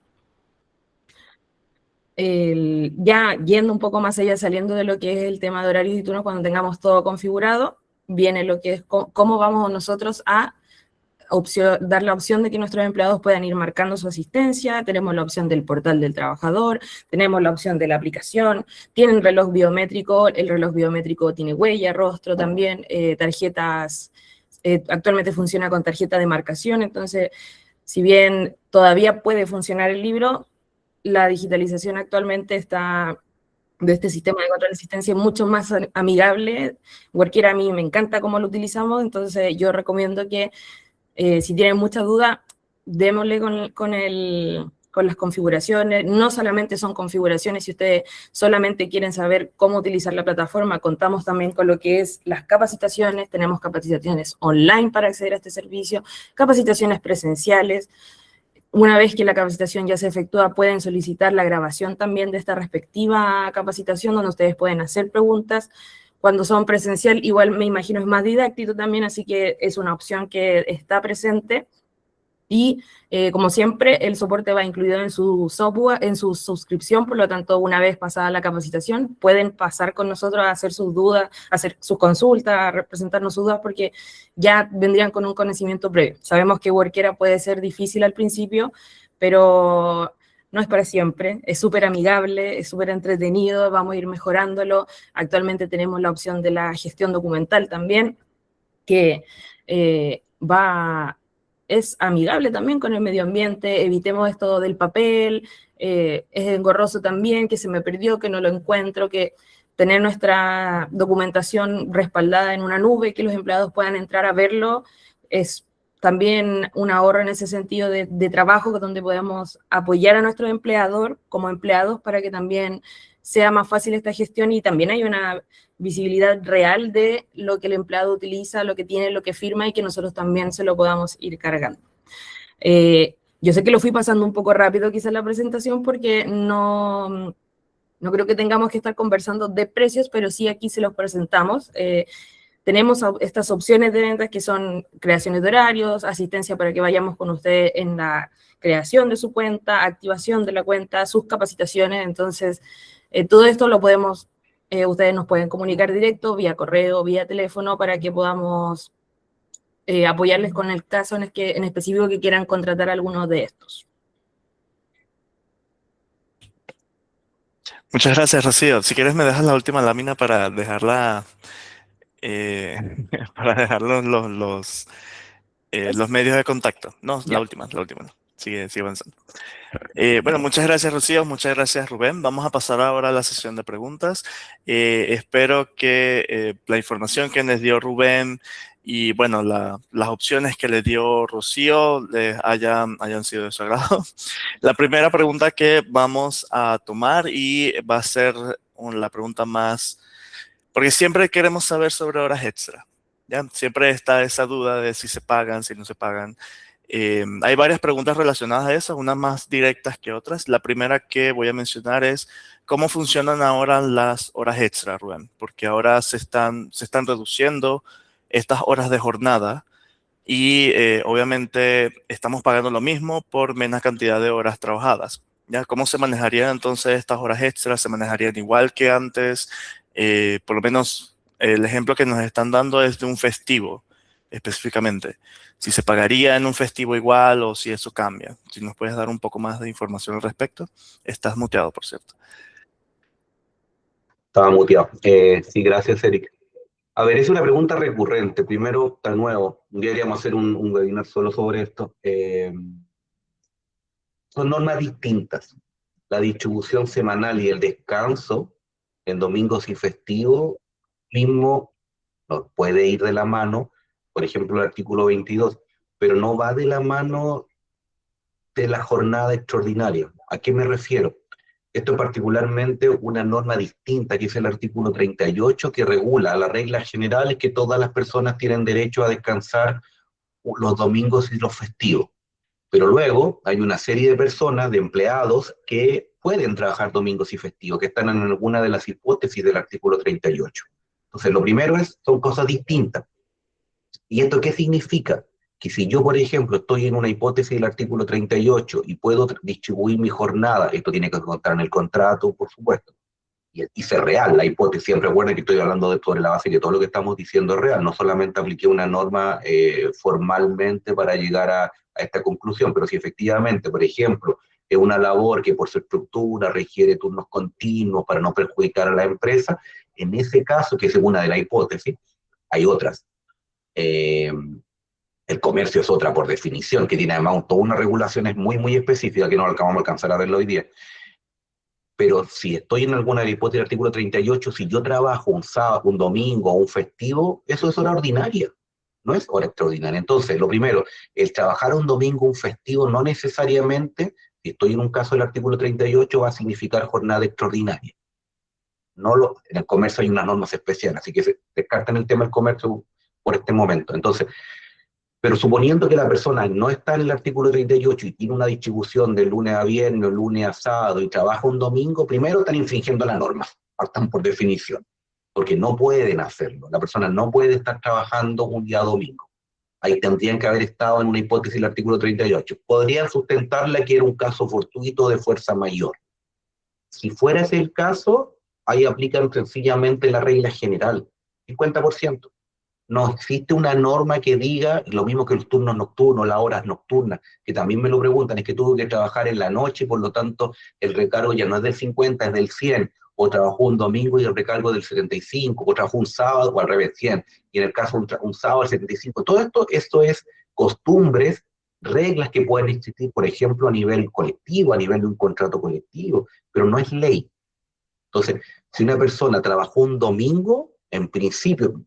Ya yendo un poco más allá, saliendo de lo que es el tema de horarios y turnos, cuando tengamos todo configurado, viene lo que es cómo vamos nosotros a dar la opción de que nuestros empleados puedan ir marcando su asistencia. Tenemos la opción del portal del trabajador, tenemos la opción de la aplicación, tienen reloj biométrico, el reloj biométrico tiene huella, rostro también, tarjetas, actualmente funciona con tarjeta de marcación. Entonces, si bien todavía puede funcionar el libro, la digitalización actualmente está de este sistema de control de asistencia mucho más amigable. Workera a mí me encanta cómo lo utilizamos, entonces yo recomiendo que si tienen mucha duda, démosle con las configuraciones. No solamente son configuraciones, si ustedes solamente quieren saber cómo utilizar la plataforma, contamos también con lo que es las capacitaciones. Tenemos capacitaciones online para acceder a este servicio, capacitaciones presenciales. Una vez que la capacitación ya se efectúa, pueden solicitar la grabación también de esta respectiva capacitación, donde ustedes pueden hacer preguntas. Cuando son presencial, igual me imagino es más didáctico también, así que es una opción que está presente. Y como siempre, el soporte va incluido en su software, en su suscripción. Por lo tanto, una vez pasada la capacitación, pueden pasar con nosotros a hacer sus dudas, a hacer sus consultas, a representarnos sus dudas, porque ya vendrían con un conocimiento previo. Sabemos que Workera puede ser difícil al principio, pero no es para siempre. Es súper amigable, es súper entretenido, vamos a ir mejorándolo. Actualmente tenemos la opción de la gestión documental también, que es amigable también con el medio ambiente. Evitemos esto del papel, es engorroso también, que se me perdió, que no lo encuentro, que tener nuestra documentación respaldada en una nube, que los empleados puedan entrar a verlo, es también un ahorro en ese sentido de trabajo, donde podemos apoyar a nuestro empleador como empleados para que también sea más fácil esta gestión, y también hay una visibilidad real de lo que el empleado utiliza, lo que tiene, lo que firma, y que nosotros también se lo podamos ir cargando. Yo sé que lo fui pasando un poco rápido quizás la presentación, porque no creo que tengamos que estar conversando de precios, pero sí aquí se los presentamos. Tenemos estas opciones de ventas que son creaciones de horarios, asistencia para que vayamos con usted en la creación de su cuenta, activación de la cuenta, sus capacitaciones. Entonces, todo esto lo podemos, ustedes nos pueden comunicar directo, vía correo, vía teléfono, para que podamos apoyarles con el caso en específico que quieran contratar alguno de estos. Muchas gracias, Rocío. Si quieres me dejas la última lámina para dejarla, para dejar los medios de contacto. No, Ya. la última. Sigue avanzando. Bueno, muchas gracias, Rocío. Muchas gracias, Rubén. Vamos a pasar ahora a la sesión de preguntas. Espero que la información que les dio Rubén y, bueno, las opciones que le dio Rocío les hayan sido de su agrado. La primera pregunta que vamos a tomar, y va a ser la pregunta más, porque siempre queremos saber sobre horas extra, ¿ya? Siempre está esa duda de si se pagan, si no se pagan. Hay varias preguntas relacionadas a eso, unas más directas que otras. La primera que voy a mencionar es cómo funcionan ahora las horas extra, Rubén, porque ahora se están reduciendo estas horas de jornada y obviamente estamos pagando lo mismo por menos cantidad de horas trabajadas. ¿Ya? ¿Cómo se manejarían entonces estas horas extras? ¿Se manejarían igual que antes? Por lo menos el ejemplo que nos están dando es de un festivo específicamente. Si se pagaría en un festivo igual o si eso cambia. Si nos puedes dar un poco más de información al respecto. Estás muteado, por cierto. Estaba muteado. Sí, gracias, Eric. A ver, es una pregunta recurrente. Primero, de nuevo, un día deberíamos hacer un webinar solo sobre esto. Son normas distintas. La distribución semanal y el descanso en domingos y festivos mismo no puede ir de la mano, por ejemplo, el artículo 22, pero no va de la mano de la jornada extraordinaria. ¿A qué me refiero? Esto es particularmente una norma distinta, que es el artículo 38, que regula las reglas generales que todas las personas tienen derecho a descansar los domingos y los festivos. Pero luego hay una serie de personas, de empleados, que pueden trabajar domingos y festivos, que están en alguna de las hipótesis del artículo 38. Entonces, lo primero son cosas distintas. ¿Y esto qué significa? Que si yo, por ejemplo, estoy en una hipótesis del artículo 38 y puedo distribuir mi jornada, esto tiene que contar en el contrato, por supuesto, y ser real la hipótesis. Recuerden que estoy hablando sobre la base de que todo lo que estamos diciendo es real, no solamente apliqué una norma formalmente para llegar a esta conclusión, pero si efectivamente, por ejemplo, es una labor que por su estructura requiere turnos continuos para no perjudicar a la empresa, en ese caso, que es una de las hipótesis, hay otras. El comercio es otra por definición, que tiene además todas unas regulaciones muy, muy específicas que no acabamos de alcanzar a verlo hoy día. Pero si estoy en alguna hipótesis del artículo 38, si yo trabajo un sábado, un domingo o un festivo, eso es hora ordinaria, no es hora extraordinaria. Entonces, lo primero, el trabajar un domingo, un festivo, no necesariamente, si estoy en un caso del artículo 38, va a significar jornada extraordinaria. En el comercio hay unas normas especiales, así que se descartan el tema del comercio por este momento. Entonces, pero suponiendo que la persona no está en el artículo 38 y tiene una distribución de lunes a viernes, lunes a sábado y trabaja un domingo, primero están infringiendo la norma, partan por definición, porque no pueden hacerlo. La persona no puede estar trabajando un día domingo. Ahí tendrían que haber estado en una hipótesis del artículo 38. Podrían sustentarla que era un caso fortuito de fuerza mayor. Si fuera ese el caso, ahí aplican sencillamente la regla general, 50%. No existe una norma que diga, lo mismo que los turnos nocturnos, las horas nocturnas, que también me lo preguntan, es que tuve que trabajar en la noche, por lo tanto el recargo ya no es del 50, es del 100, o trabajó un domingo y el recargo del 75, o trabajó un sábado, o al revés, 100, y en el caso un sábado el 75. Todo esto es costumbres, reglas que pueden existir, por ejemplo, a nivel colectivo, a nivel de un contrato colectivo, pero no es ley. Entonces, si una persona trabajó un domingo, en principio,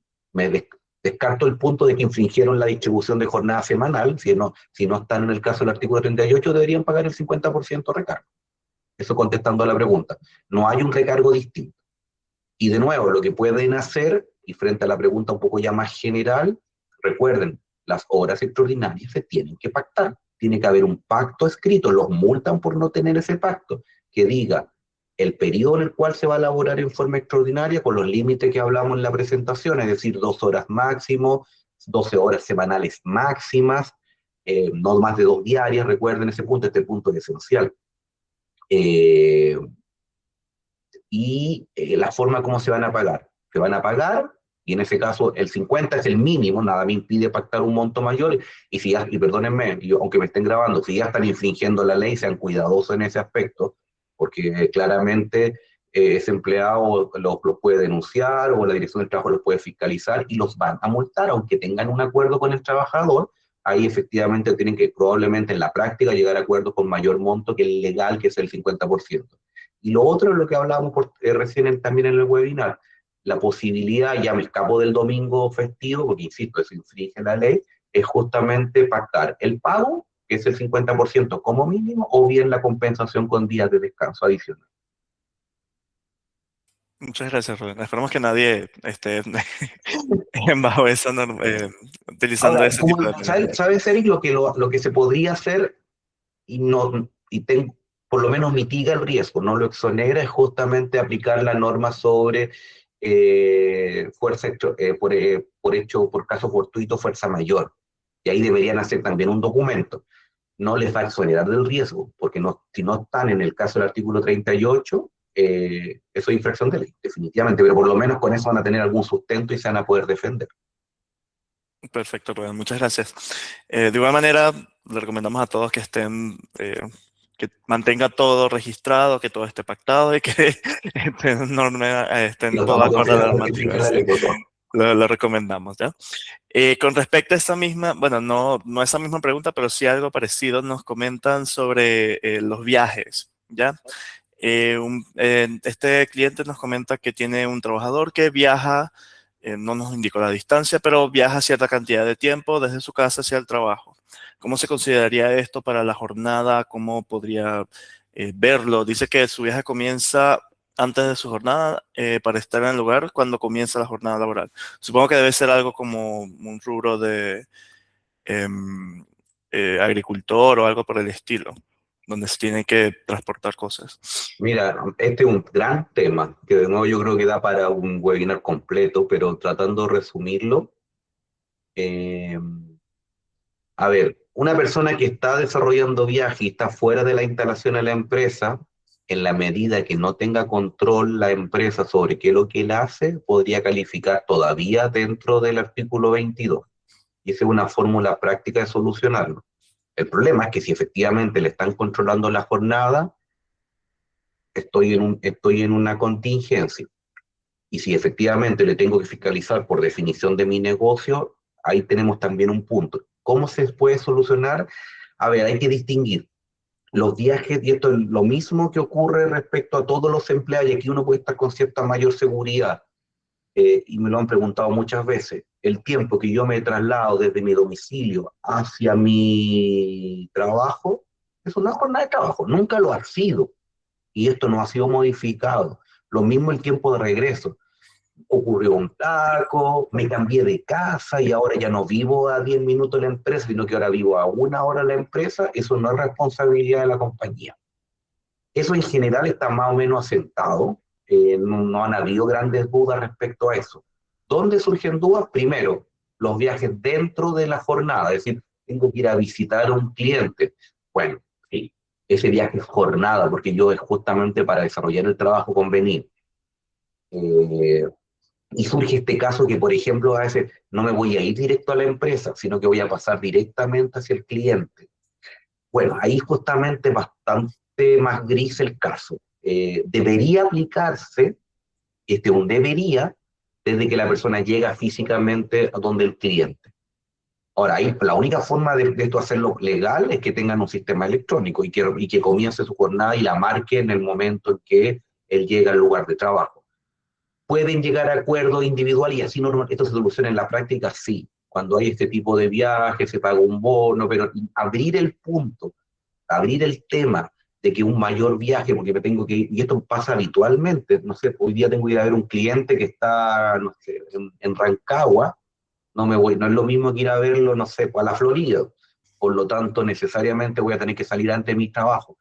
Descarto el punto de que infringieron la distribución de jornada semanal. Si no están en el caso del artículo 38, deberían pagar el 50% recargo. Eso contestando a la pregunta. No hay un recargo distinto. Y de nuevo, lo que pueden hacer, y frente a la pregunta un poco ya más general, recuerden, las horas extraordinarias se tienen que pactar. Tiene que haber un pacto escrito. Los multan por no tener ese pacto, que diga el periodo en el cual se va a elaborar en forma extraordinaria con los límites que hablamos en la presentación, es decir, 2 horas máximo, 12 horas semanales máximas, no más de 2 diarias, recuerden ese punto, este punto es esencial. La forma como se van a pagar. Se van a pagar, y en ese caso el 50 es el mínimo, nada me impide pactar un monto mayor, y perdónenme, aunque me estén grabando, si ya están infringiendo la ley, sean cuidadosos en ese aspecto, porque claramente ese empleado los puede denunciar o la Dirección del Trabajo los puede fiscalizar y los van a multar, aunque tengan un acuerdo con el trabajador. Ahí efectivamente tienen que probablemente en la práctica llegar a acuerdos con mayor monto que el legal, que es el 50%. Y lo otro es lo que hablábamos recién también en el webinar, la posibilidad, ya me escapo del domingo festivo, porque insisto, eso infringe la ley, es justamente pactar el pago, que es el 50% como mínimo, o bien la compensación con días de descanso adicional. Muchas gracias, Rubén. Esperamos que nadie esté bajo esa norma, utilizando Ahora, ese tipo de normas. ¿sabes, Eric, lo que se podría hacer por lo menos mitiga el riesgo, no lo exonera, es justamente aplicar la norma sobre por caso fortuito, fuerza mayor. Y ahí deberían hacer también un documento. No les va a exonerar del riesgo, porque si no están en el caso del artículo 38, eso es infracción de ley, definitivamente, pero por lo menos con eso van a tener algún sustento y se van a poder defender. Perfecto, Rubén. Muchas gracias. De igual manera, le recomendamos a todos que que mantenga todo registrado, que todo esté pactado y que estén todo acorde a la normativa. Lo recomendamos, ¿ya? Con respecto a esta misma, bueno, no esa misma pregunta, pero sí algo parecido, nos comentan sobre los viajes, ¿ya? Este cliente nos comenta que tiene un trabajador que viaja, no nos indicó la distancia, pero viaja cierta cantidad de tiempo desde su casa hacia el trabajo. ¿Cómo se consideraría esto para la jornada? ¿Cómo podría verlo? Dice que su viaje comienza antes de su jornada para estar en el lugar cuando comienza la jornada laboral. Supongo que debe ser algo como un rubro de agricultor o algo por el estilo, donde se tiene que transportar cosas. Mira, este es un gran tema, que de nuevo yo creo que da para un webinar completo, pero tratando de resumirlo, a ver, una persona que está desarrollando viaje y está fuera de la instalación de la empresa, en la medida que no tenga control la empresa sobre qué es lo que él hace, podría calificar todavía dentro del artículo 22. Y esa es una fórmula práctica de solucionarlo. El problema es que si efectivamente le están controlando la jornada, estoy en una contingencia. Y si efectivamente le tengo que fiscalizar por definición de mi negocio, ahí tenemos también un punto. ¿Cómo se puede solucionar? A ver, hay que distinguir los viajes, y esto es lo mismo que ocurre respecto a todos los empleados, y aquí uno puede estar con cierta mayor seguridad, y me lo han preguntado muchas veces, el tiempo que yo me traslado desde mi domicilio hacia mi trabajo, es una jornada de trabajo, nunca lo ha sido, y esto no ha sido modificado. Lo mismo el tiempo de regreso. Ocurrió un taco, me cambié de casa y ahora ya no vivo a 10 minutos de la empresa, sino que ahora vivo a 1 hora de la empresa. Eso no es responsabilidad de la compañía. Eso en general está más o menos asentado. No han habido grandes dudas respecto a eso. ¿Dónde surgen dudas? Primero, los viajes dentro de la jornada, es decir, tengo que ir a visitar a un cliente. Bueno, sí, ese viaje es jornada, porque yo es justamente para desarrollar el trabajo convenido. Y surge este caso que, por ejemplo, a veces no me voy a ir directo a la empresa, sino que voy a pasar directamente hacia el cliente. Bueno, ahí justamente es bastante más gris el caso. Debería aplicarse, un debería, desde que la persona llega físicamente a donde el cliente. Ahora, ahí, la única forma de esto hacerlo legal es que tengan un sistema electrónico y que comience su jornada y la marque en el momento en que él llega al lugar de trabajo. pueden llegar a acuerdos individuales y así esto se soluciona en la práctica, sí. Cuando hay este tipo de viajes, se paga un bono, pero abrir el punto, abrir el tema de que un mayor viaje, porque me tengo que ir, y esto pasa habitualmente, no sé, hoy día tengo que ir a ver un cliente que está, no sé, en Rancagua, no es lo mismo que ir a verlo, no sé, a la Florida, por lo tanto, necesariamente voy a tener que salir antes de mi trabajo.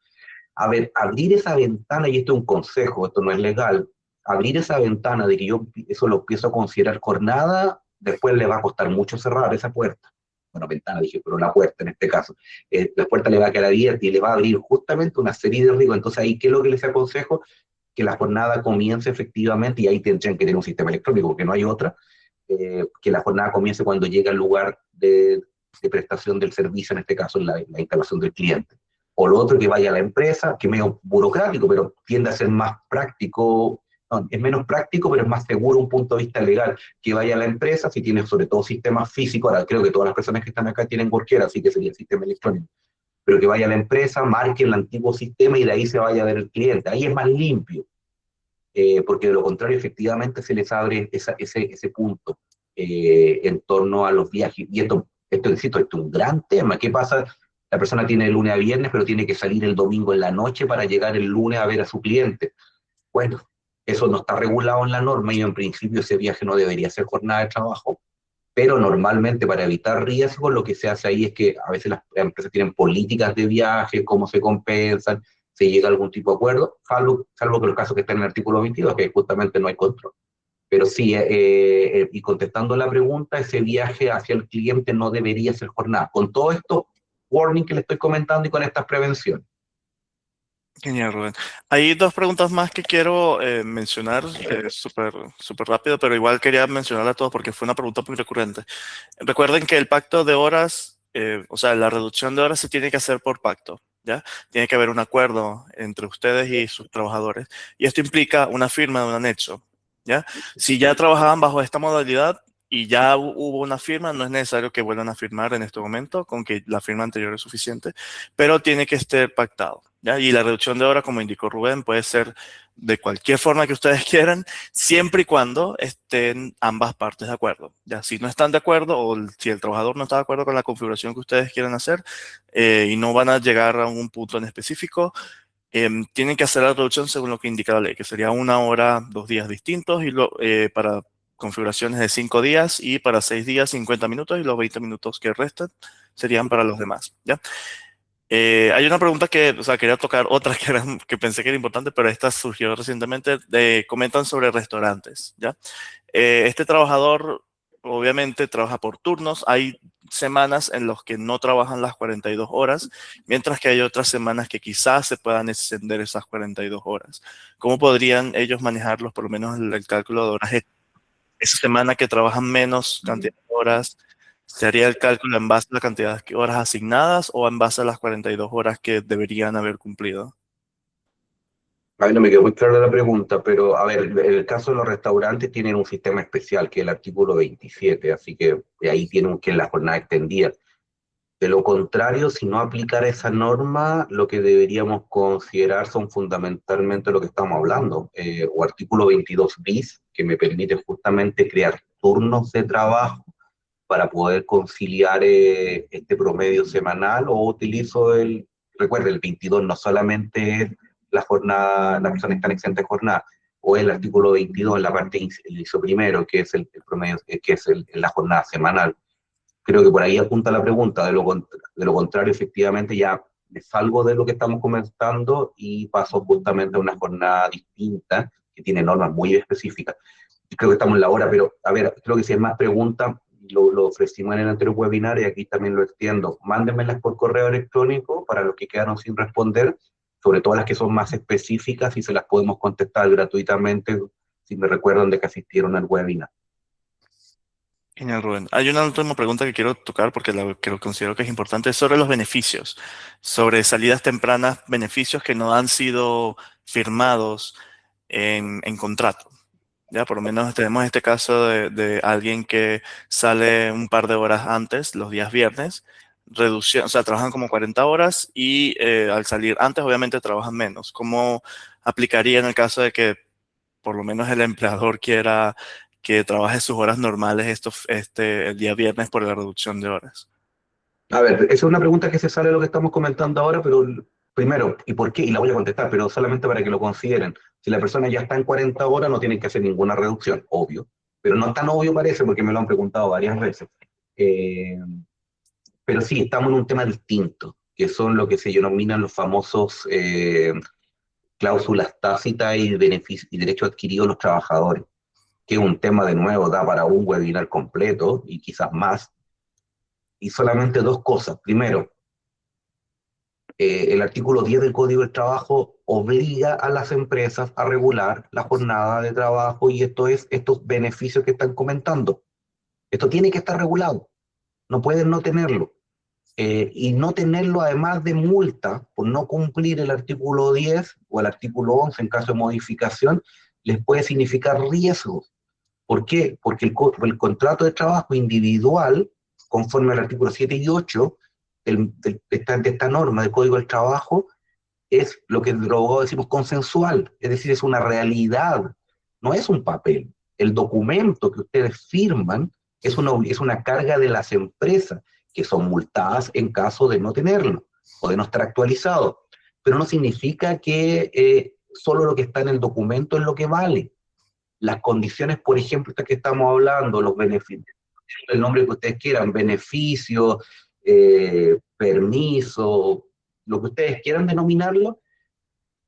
A ver, abrir esa ventana, y esto es un consejo, esto no es legal, abrir esa ventana de que yo eso lo empiezo a considerar jornada, después le va a costar mucho cerrar esa puerta. Bueno, ventana dije, pero la puerta en este caso. La puerta le va a quedar abierta y le va a abrir justamente una serie de riesgos. Entonces ahí, ¿qué es lo que les aconsejo? Que la jornada comience efectivamente, y ahí tendrían que tener un sistema electrónico, porque no hay otra, que la jornada comience cuando llega al lugar de prestación del servicio, en este caso la instalación del cliente. O lo otro, que vaya a la empresa, que es medio burocrático, pero tiende a ser más práctico, no, es menos práctico, pero es más seguro un punto de vista legal, que vaya a la empresa, si tiene sobre todo sistemas físicos, ahora creo que todas las personas que están acá tienen cualquiera, así que sería el sistema electrónico, pero que vaya a la empresa, marque el antiguo sistema y de ahí se vaya a ver el cliente. Ahí es más limpio, porque de lo contrario efectivamente se les abre ese punto en torno a los viajes. Y insisto, esto es un gran tema. ¿Qué pasa? La persona tiene de lunes a viernes, pero tiene que salir el domingo en la noche para llegar el lunes a ver a su cliente. Bueno, eso no está regulado en la norma y en principio ese viaje no debería ser jornada de trabajo. Pero normalmente para evitar riesgos lo que se hace ahí es que a veces las empresas tienen políticas de viaje, cómo se compensan, se llega a algún tipo de acuerdo, salvo que los casos que están en el artículo 22, que justamente no hay control. Pero sí, y contestando la pregunta, ese viaje hacia el cliente no debería ser jornada. Con todo esto, warning que le estoy comentando y con estas prevenciones. Genial, Rubén. Hay dos preguntas más que quiero mencionar súper rápido, pero igual quería mencionarla a todos porque fue una pregunta muy recurrente. Recuerden que el pacto de horas, o sea, la reducción de horas se tiene que hacer por pacto, ¿ya? Tiene que haber un acuerdo entre ustedes y sus trabajadores. Y esto implica una firma de un anexo, ¿ya? Si ya trabajaban bajo esta modalidad y ya hubo una firma, no es necesario que vuelvan a firmar en este momento, con que la firma anterior es suficiente, pero tiene que estar pactado, ¿ya? Y la reducción de horas, como indicó Rubén, puede ser de cualquier forma que ustedes quieran, siempre y cuando estén ambas partes de acuerdo. Ya, si no están de acuerdo o si el trabajador no está de acuerdo con la configuración que ustedes quieren hacer y no van a llegar a un punto en específico, tienen que hacer la reducción según lo que indica la ley, que sería 1 hora, 2 días distintos y para configuraciones de 5 días y para 6 días 50 minutos y los 20 minutos que restan serían para los demás, ¿ya? Hay una pregunta que, o sea, quería tocar otra que pensé que era importante, pero esta surgió recientemente. Comentan sobre restaurantes, ¿ya? Este trabajador obviamente trabaja por turnos. Hay semanas en las que no trabajan las 42 horas, mientras que hay otras semanas que quizás se puedan extender esas 42 horas. ¿Cómo podrían ellos manejarlos, por lo menos el cálculo de horas? Esa semana que trabajan menos cantidad de horas, ¿se haría el cálculo en base a la cantidad de horas asignadas o en base a las 42 horas que deberían haber cumplido? A mí no me quedó muy clara la pregunta, pero a ver, el caso de los restaurantes tienen un sistema especial, que es el artículo 27, así que de ahí tienen que la jornada extendida. De lo contrario, si no aplicara esa norma, lo que deberíamos considerar son fundamentalmente lo que estamos hablando, o artículo 22 bis, que me permite justamente crear turnos de trabajo para poder conciliar este promedio semanal, o utilizo recuerda, el 22 no solamente es la jornada, las personas están exentas de jornada, o el artículo 22 en la parte el inciso primero, que es el promedio, que es la jornada semanal. Creo que por ahí apunta la pregunta. De lo contrario, efectivamente, ya me salgo de lo que estamos comentando y paso justamente a una jornada distinta que tiene normas muy específicas. Creo que estamos en la hora, pero a ver, creo que si hay más preguntas, lo ofrecimos en el anterior webinar y aquí también lo extiendo. Mándenmelas por correo electrónico para los que quedaron sin responder, sobre todo las que son más específicas y se las podemos contestar gratuitamente si me recuerdan de que asistieron al webinar. Genial, Rubén. Hay una última pregunta que quiero tocar porque que lo considero que es importante, es sobre los beneficios, sobre salidas tempranas, beneficios que no han sido firmados en contrato. Ya, por lo menos tenemos este caso de alguien que sale un par de horas antes, los días viernes, o sea, trabajan como 40 horas y al salir antes obviamente trabajan menos. ¿Cómo aplicaría en el caso de que por lo menos el empleador quiera que trabaje sus horas normales el día viernes por la reducción de horas? A ver, esa es una pregunta que se sale de lo que estamos comentando ahora, pero primero, ¿y por qué? Y la voy a contestar, pero solamente para que lo consideren. Si la persona ya está en 40 horas, no tienen que hacer ninguna reducción, obvio. Pero no es tan obvio parece, porque me lo han preguntado varias veces. Eh, pero sí, estamos en un tema distinto, que son lo que se denominan los famosos cláusulas tácitas y, y derechos adquiridos de los trabajadores, que es un tema de nuevo, da para un webinar completo y quizás más. Y solamente dos cosas. Primero, el artículo 10 del Código del Trabajo obliga a las empresas a regular la jornada de trabajo y estos beneficios que están comentando. Esto tiene que estar regulado, no pueden no tenerlo. Y no tenerlo además de multa por no cumplir el artículo 10 o el artículo 11 en caso de modificación, les puede significar riesgos. ¿Por qué? Porque el contrato de trabajo individual, conforme al artículo 7 y 8 de esta norma del Código del Trabajo, es lo que los abogados decimos consensual, es decir, es una realidad, no es un papel. El documento que ustedes firman es una carga de las empresas, que son multadas en caso de no tenerlo o de no estar actualizado. Pero no significa que solo lo que está en el documento es lo que vale. Las condiciones, por ejemplo, estas que estamos hablando, los beneficios, el nombre que ustedes quieran, beneficio, permiso, lo que ustedes quieran denominarlo,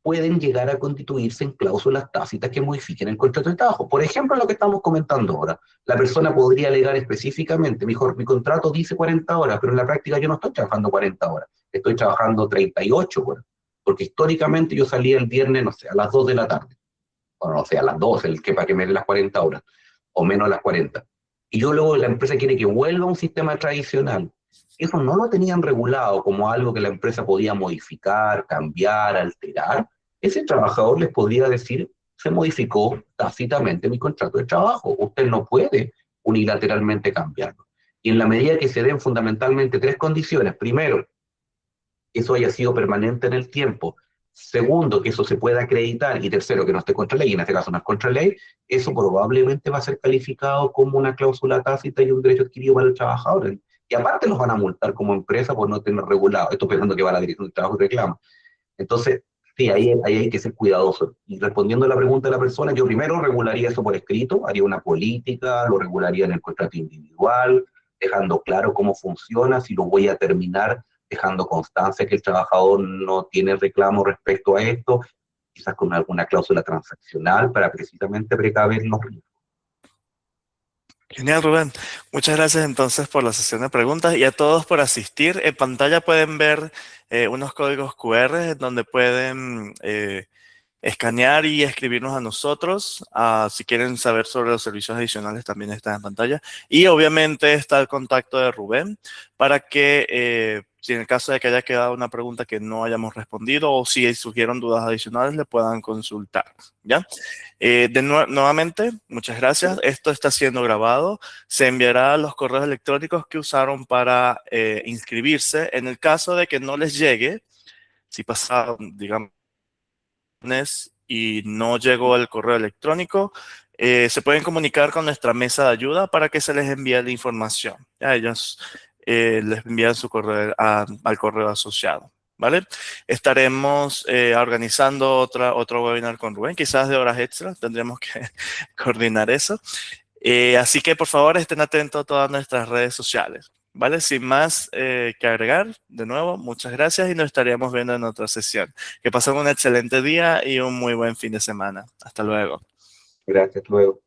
pueden llegar a constituirse en cláusulas tácitas que modifiquen el contrato de trabajo. Por ejemplo, lo que estamos comentando ahora, la persona podría alegar específicamente, mi contrato dice 40 horas, pero en la práctica yo no estoy trabajando 40 horas, estoy trabajando 38 horas, porque históricamente yo salía el viernes, no sé, a las 2 de la tarde, o no sé, a las 12, para que me dé las 40 horas, o menos las 40. Y yo luego la empresa quiere que vuelva a un sistema tradicional. Eso no lo tenían regulado como algo que la empresa podía modificar, cambiar, alterar. Ese trabajador les podría decir, se modificó tácitamente mi contrato de trabajo, usted no puede unilateralmente cambiarlo. Y en la medida que se den fundamentalmente tres condiciones, primero, que eso haya sido permanente en el tiempo, segundo, que eso se pueda acreditar, y tercero, que no esté contra ley, y en este caso no es contra ley, eso probablemente va a ser calificado como una cláusula tácita y un derecho adquirido para el trabajador. Y aparte los van a multar como empresa por no tener regulado. Esto pensando que va a la Dirección de Trabajo y reclama. Entonces, sí, ahí hay que ser cuidadoso. Y respondiendo a la pregunta de la persona, yo primero regularía eso por escrito, haría una política, lo regularía en el contrato individual, dejando claro cómo funciona, si lo voy a terminar, dejando constancia que el trabajador no tiene reclamo respecto a esto, quizás con alguna cláusula transaccional para precisamente precaver los riesgos. Genial, Rubén. Muchas gracias entonces por la sesión de preguntas y a todos por asistir. En pantalla pueden ver unos códigos QR donde pueden escanear y escribirnos a nosotros. Si quieren saber sobre los servicios adicionales también están en pantalla. Y obviamente está el contacto de Rubén para que si en el caso de que haya quedado una pregunta que no hayamos respondido o si surgieron dudas adicionales le puedan consultar. ¿Ya? Nuevamente, muchas gracias. Esto está siendo grabado. Se enviará a los correos electrónicos que usaron para inscribirse. En el caso de que no les llegue, si pasaron, digamos, y no llegó el correo electrónico, se pueden comunicar con nuestra mesa de ayuda para que se les envíe la información. Ya ellos les envían su correo al correo asociado. ¿Vale? Estaremos organizando otro webinar con Rubén, quizás de horas extra, tendremos que coordinar eso. Así que por favor estén atentos a todas nuestras redes sociales. ¿Vale? Sin más que agregar, de nuevo, muchas gracias y nos estaríamos viendo en otra sesión. Que pasen un excelente día y un muy buen fin de semana. Hasta luego. Gracias, luego.